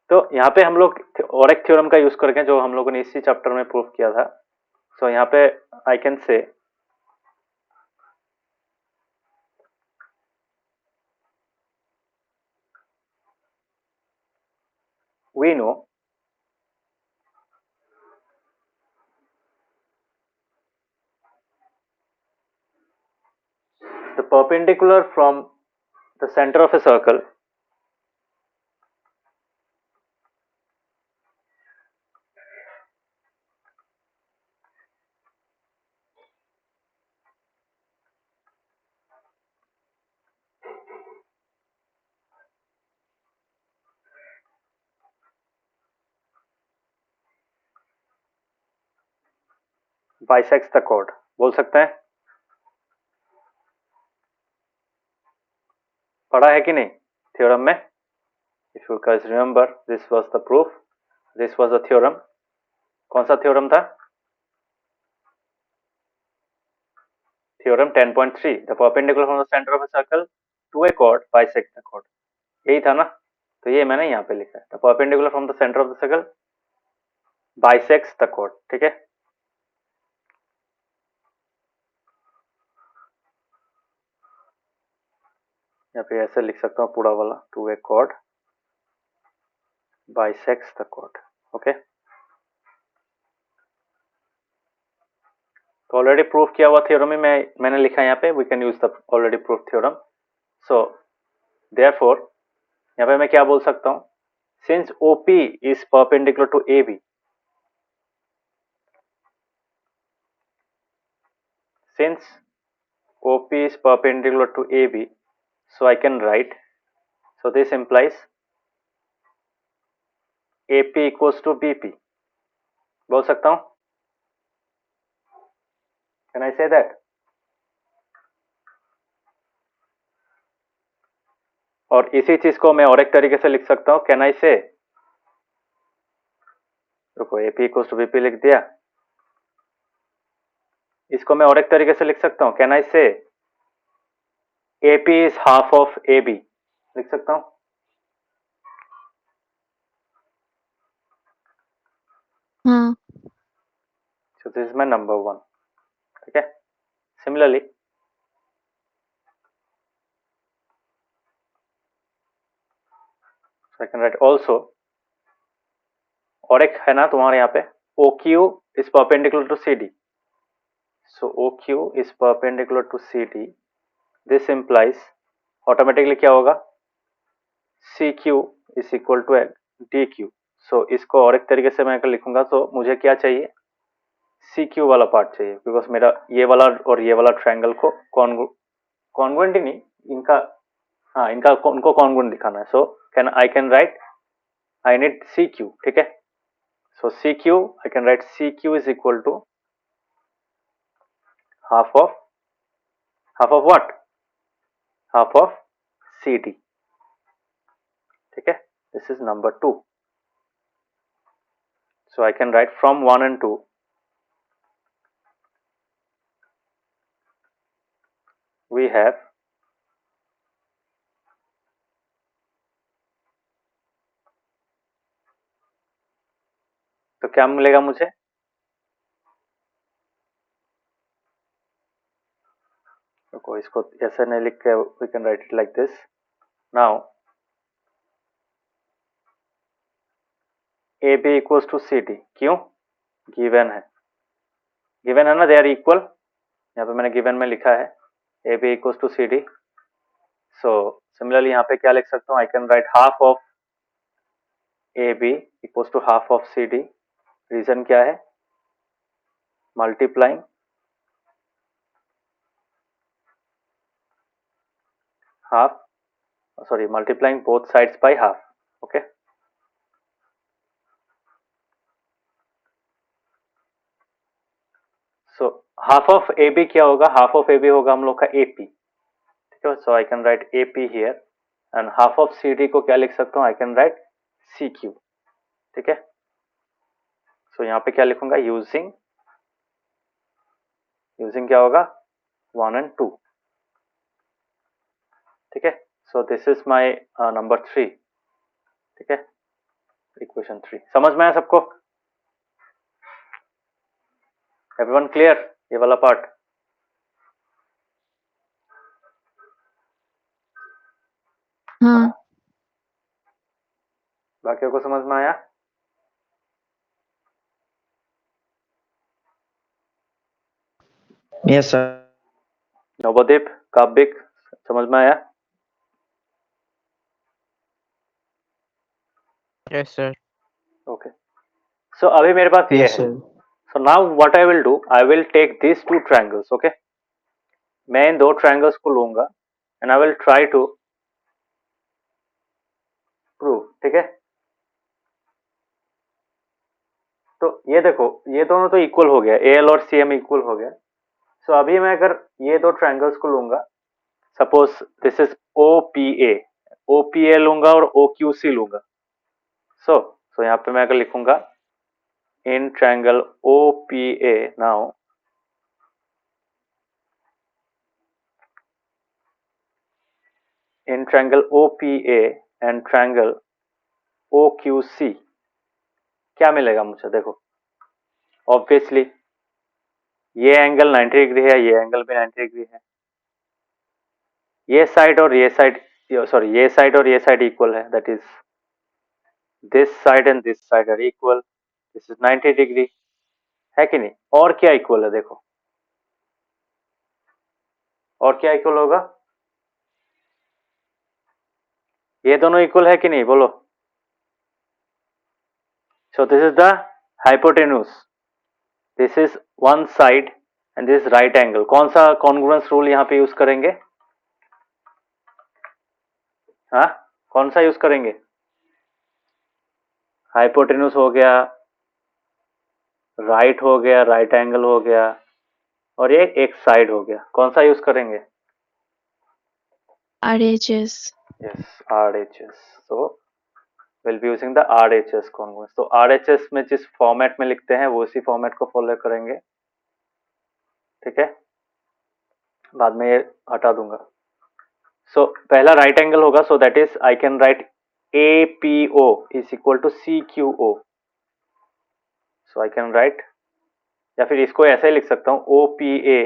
तो यहाँ पे हम लोग और एक थ्योरम का यूज करके, जो हम लोगों ने इसी चैप्टर में प्रूव किया था। सो यहाँ पे I can say we know the perpendicular from the center of a circle bisects the chord. बोल सकते हैं? पढ़ा है कि नहीं थ्योरम में? If you guys remember, this was the proof, this was the theorem. कौन सा थ्योरम था? Theorem 10.3. The perpendicular from the center of a circle to a chord bisects the chord. यही था ना? तो ये मैंने यहाँ पे लिखा है. The perpendicular from the center of the circle bisects the chord. ठीक है? यहाँ पे ऐसे लिख सकता हूँ पूरा वाला, to a chord bisects the chord. Okay? तो ऑलरेडी प्रूफ किया हुआ थ्योरम में मैंने लिखा है यहाँ पे, we can use the already proof theorem. So therefore यहाँ पे मैं क्या बोल सकता हूँ? Since OP is perpendicular to AB, since OP is perpendicular to AB, so I can write, so this implies AP equals to BP. बोल सकता हूँ? Can I say that? और इसी चीज को मैं और एक तरीके से लिख सकता हूँ. Can I say, रुको, AP equals to BP लिख दिया. इसको मैं और एक तरीके से लिख सकता हूँ. Can I say AP is half of AB? लिख सकता हूँ. हाँ. So this is my number 1. ठीक है? Similarly, so I can write also, और एक है ना तुम्हारे यहाँ पे, OQ is perpendicular to CD. So OQ is perpendicular to CD. This implies automatically क्या होगा? CQ is equal to DQ. So इसको और एक तरीके से मैं अगर लिखूंगा तो मुझे क्या चाहिए? CQ वाला पार्ट चाहिए, बिकॉज मेरा ये वाला और ये वाला ट्रायंगल को कॉन्ग्रुएंट ही नहीं, इनका, हाँ, इनका उनको कॉन्ग्रुएंट दिखाना है. So I can write, I need CQ. ठीक है? So CQ, I can write CQ is equal to half of what? Half of CD. ठीक है? This is number 2. So I can write from 1 and 2. We have तो क्या मिलेगा मुझे? रुको, इसको ऐसे नहीं लिख के, we can write it like this. Now AB equals to CD. क्यों? गिवन है. गिवन है ना, दे आर इक्वल. यहाँ पे मैंने गिवन में लिखा है AB equals to CD. So similarly यहाँ पे क्या लिख सकता हूँ? I can write half of AB equals to half of CD. Reason क्या है? Multiplying half, sorry, multiplying both sides by half. Okay? So half of AB क्या होगा? Half of AB होगा हम लोग का AP. ठीक है? So I can write AP here, and half of CD को क्या लिख सकता हूँ? I can write CQ. ठीक है? So यहाँ पे क्या लिखूंगा? using क्या होगा? 1 and 2. ठीक है? So this is my number 3. ठीक है? Equation 3. समझ में आया सबको? एवरीवन क्लियर ये वाला पार्ट? हाँ बाकियों को समझ में आया? Yes, sir. नवदीप, काव्यिक, समझ में आया? Yes, sir. ओके सो अभी मेरे पास ये Yes, है. sir. So now what I will do, I will take these two triangles, okay? मैं इन दो triangles को लूंगा and I will try to prove, ठीक है? तो ये देखो, ये दोनों तो इक्वल हो गया, AL और CM इक्वल हो गया. सो अभी मैं अगर ये दो ट्रायंगल्स को लूंगा, suppose this is OPA, OPA लूंगा और OQC लूंगा. सो यहाँ पे मैं अगर लिखूंगा in triangle OPA, now in triangle OPA and triangle OQC क्या मिलेगा मुझे? देखो ऑब्वियसली ये एंगल 90 डिग्री है, ये एंगल भी 90 डिग्री है. ये साइड और ये साइड, सॉरी ये साइड और ये साइड इक्वल है, that is this side and this side are equal. This is 90 degree, है कि नहीं? और क्या इक्वल है? देखो और क्या इक्वल होगा? ये दोनों इक्वल है कि नहीं? बोलो. सो this is the hypotenuse, this is one side and this right angle. कौन सा कॉन्ग्रुएंस रूल यहाँ पे यूज करेंगे? हाँ कौन सा यूज करेंगे? हाइपोटेन्यूज हो गया, राइट हो गया, राइट एंगल हो गया, और ये एक साइड हो गया. कौन सा यूज करेंगे? RHS. Yes RHS. So will be using the RHS congruence. तो RHS में जिस फॉर्मेट में लिखते हैं वो इसी फॉर्मेट को फॉलो करेंगे, ठीक है? बाद में ये हटा दूंगा. सो पहला राइट एंगल होगा, so that is I can write APO is equal to CQO. So I can write, या फिर इसको ऐसे ही लिख सकता हूँ OPA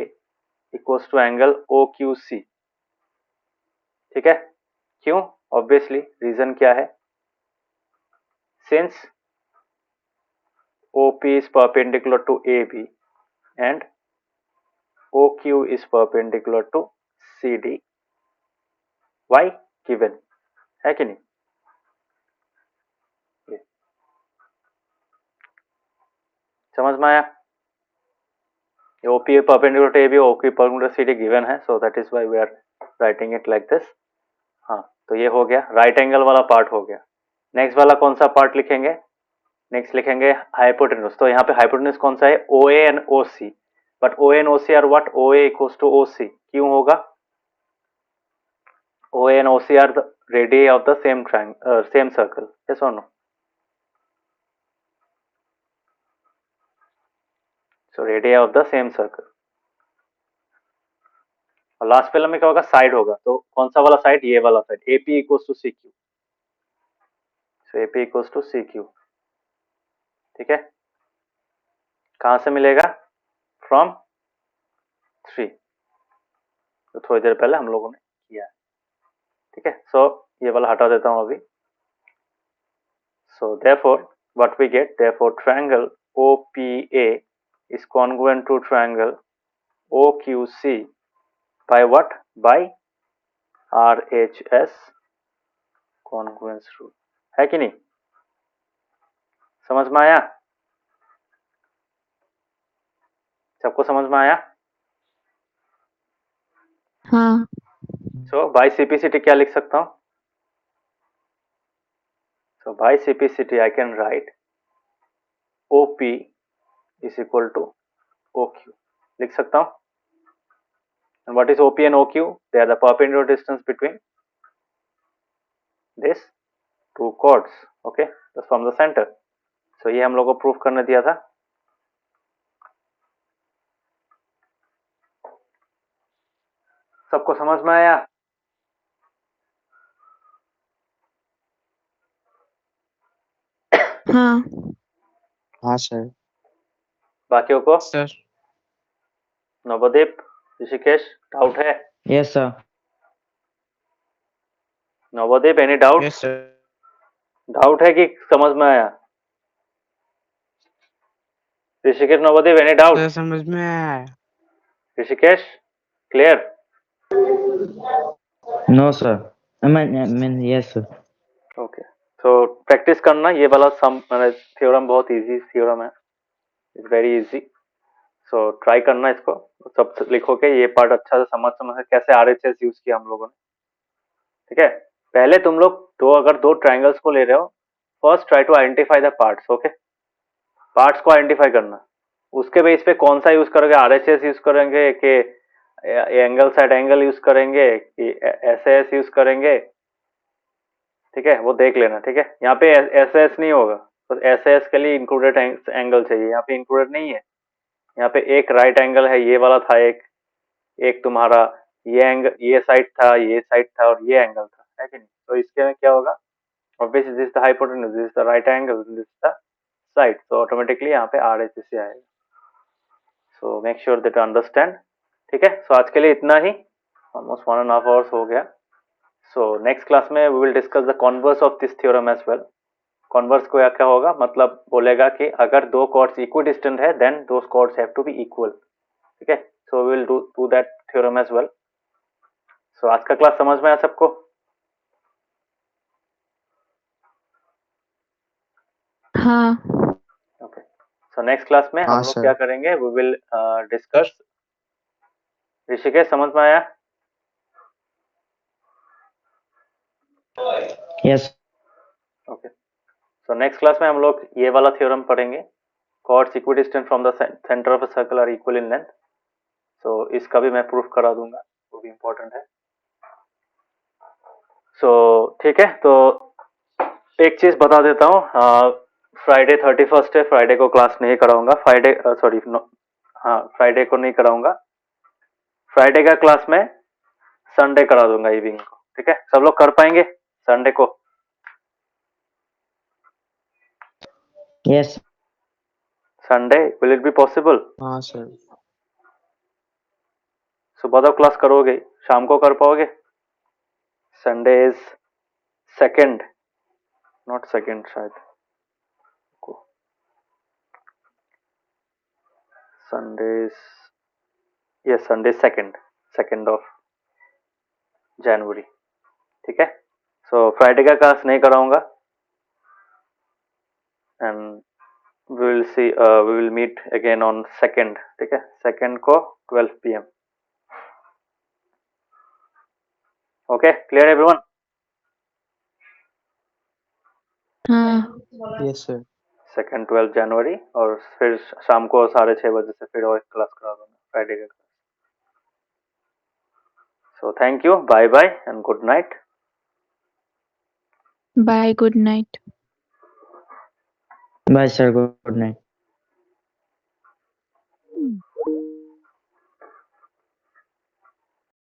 equals to angle OQC, ठीक है? क्यों? ऑब्वियसली रीजन क्या है? Since OP is perpendicular to AB and OQ is perpendicular to CD. Why? Given, है कि नहीं? ये समझ में आया? OP perpendicular to AB, OQ perpendicular to CD given है, so that is why we are writing it like this. हाँ तो ये हो गया, राइट एंगल वाला पार्ट हो गया. नेक्स्ट वाला कौन सा पार्ट लिखेंगे? नेक्स्ट लिखेंगे हाइपोटेन्यूज. तो यहाँ पे हाइपोटेन्यूज कौन सा है? OA and OC. But OA and OC are what? OA equals to OC. क्यों होगा? OA and OC are the radii of the same triangle, same circle. Yes or no? So radii of the same circle. और last film में क्या होगा? Side होगा. तो कौन सा वाला साइड? ये वाला side. AP equals to CQ. So AP equals to CQ, ठीक है? कहां से मिलेगा? फ्रॉम 3. तो थोड़ी देर पहले हम लोगों ने किया, ठीक है? सो ये वाला हटा देता हूं अभी. So therefore what we get? Therefore triangle OPA is congruent to triangle OQC by what? By RHS congruence rule, है कि नहीं? समझ में आया? सबको समझ में आया? हाँ सो बाय CPCT क्या लिख सकता हूँ? सो bye CPCT I can write OP is equal to OQ. लिख सकता हूँ. And what is OP and OQ? They are the perpendicular distance between this two chords, okay, just from the center. So ये हम लोग को proof करने दिया था. सबको समझ में आया? हाँ हाँ, sir. बाकियों को? Sir. नवदीप, ऋषिकेश, डाउट है? Yes, sir. Navdeep, any doubt? Yes, sir. Doubt है कि समझ में आया? Rishikesh, Navdeep, any doubt? Sir समझ में आया। Rishikesh, clear? No, sir. I mean, yes, sir. Okay, तो प्रैक्टिस करना ये वाला सम थ्योरम बहुत इजी थ्योरम है, it's very easy. So try करना इसको, सब लिखो के ये पार्ट अच्छा से समझ कैसे आरएचएस यूज किया हम लोगों ने। ठीक है, पहले तुम लोग अगर दो ट्रायंगल्स को ले रहे हो, first try to identify the parts. Okay, parts को आइडेंटिफाई करना, उसके बेस पे कौन सा यूज करोगे, आरएचएस यूज करेंगे कि एंगल साइड एंगल यूज करेंगे कि एसएस यूज करेंगे। ठीक है, वो देख लेना। ठीक है, यहाँ पे एसएस नहीं होगा, तो एसएस के लिए इंक्लूडेड एंगल चाहिए, यहाँ पे इंक्लूडेड नहीं है। यहाँ पे एक राइट एंगल है, ये वाला था, एक तुम्हारा ये एंगल, ये साइड था, ये साइड था, और ये एंगल था, है कि नहीं? तो इसके में क्या होगा, obviously this the hypotenuse, this the right angle, this the side, तो ऑटोमेटिकली यहाँ पे आरएचएस आएगा। सो मेक श्योर दैट अंडरस्टैंड। ठीक है, सो आज के लिए इतना ही, ऑलमोस्ट 1.5 आवर्स हो गया। सो नेक्स्ट क्लास में we will discuss the converse of this theorem as well. Converse को क्या होगा, मतलब बोलेगा कि अगर दो कॉर्ड्स इक्विडिस्टेंट है then those chords have to be equal. ठीक है, so we will do that theorem as well. सो आज का क्लास समझ में आया सबको? हाँ। ओके, सो नेक्स्ट क्लास में हम हाँ, लोग सर। क्या करेंगे, वी विल डिस्कस। ऋषिकेश, समझ में आया? Yes. Okay, so next class में हम लोग ये वाला थ्योरम पढ़ेंगे, chords equidistant from the centre of a circle are equal in length. So इसका भी मैं प्रूफ करा दूंगा, वो भी इम्पोर्टेंट है। सो ठीक है, तो एक चीज बता देता हूँ, फ्राइडे 31 है, फ्राइडे को क्लास नहीं कराऊंगा, फ्राइडे सॉरी हाँ, फ्राइडे को नहीं कराऊंगा, फ्राइडे का क्लास में संडे करा दूंगा इवनिंग को। ठीक है, सब लोग कर पाएंगे संडे को? Yes. Sunday will it be possible? हाँ सर। सुबह तो क्लास करोगे, शाम को कर पाओगे? Sunday is second, not second शायद, Sunday yes, Sunday second of January. ठीक है, सो फ्राइडे का क्लास नहीं कराऊंगा, and we will see we will meet again on second। ठीक है, सेकंड को 12 PM। Okay, clear everyone? हाँ। Yes sir. सेकंड 12 जनवरी, और फिर शाम को 6:30 बजे से फिर और एक क्लास करा दूंगा फ्राइडे का class. So thank you, bye bye and good night. Bye, good night. Bye, sir. Good night.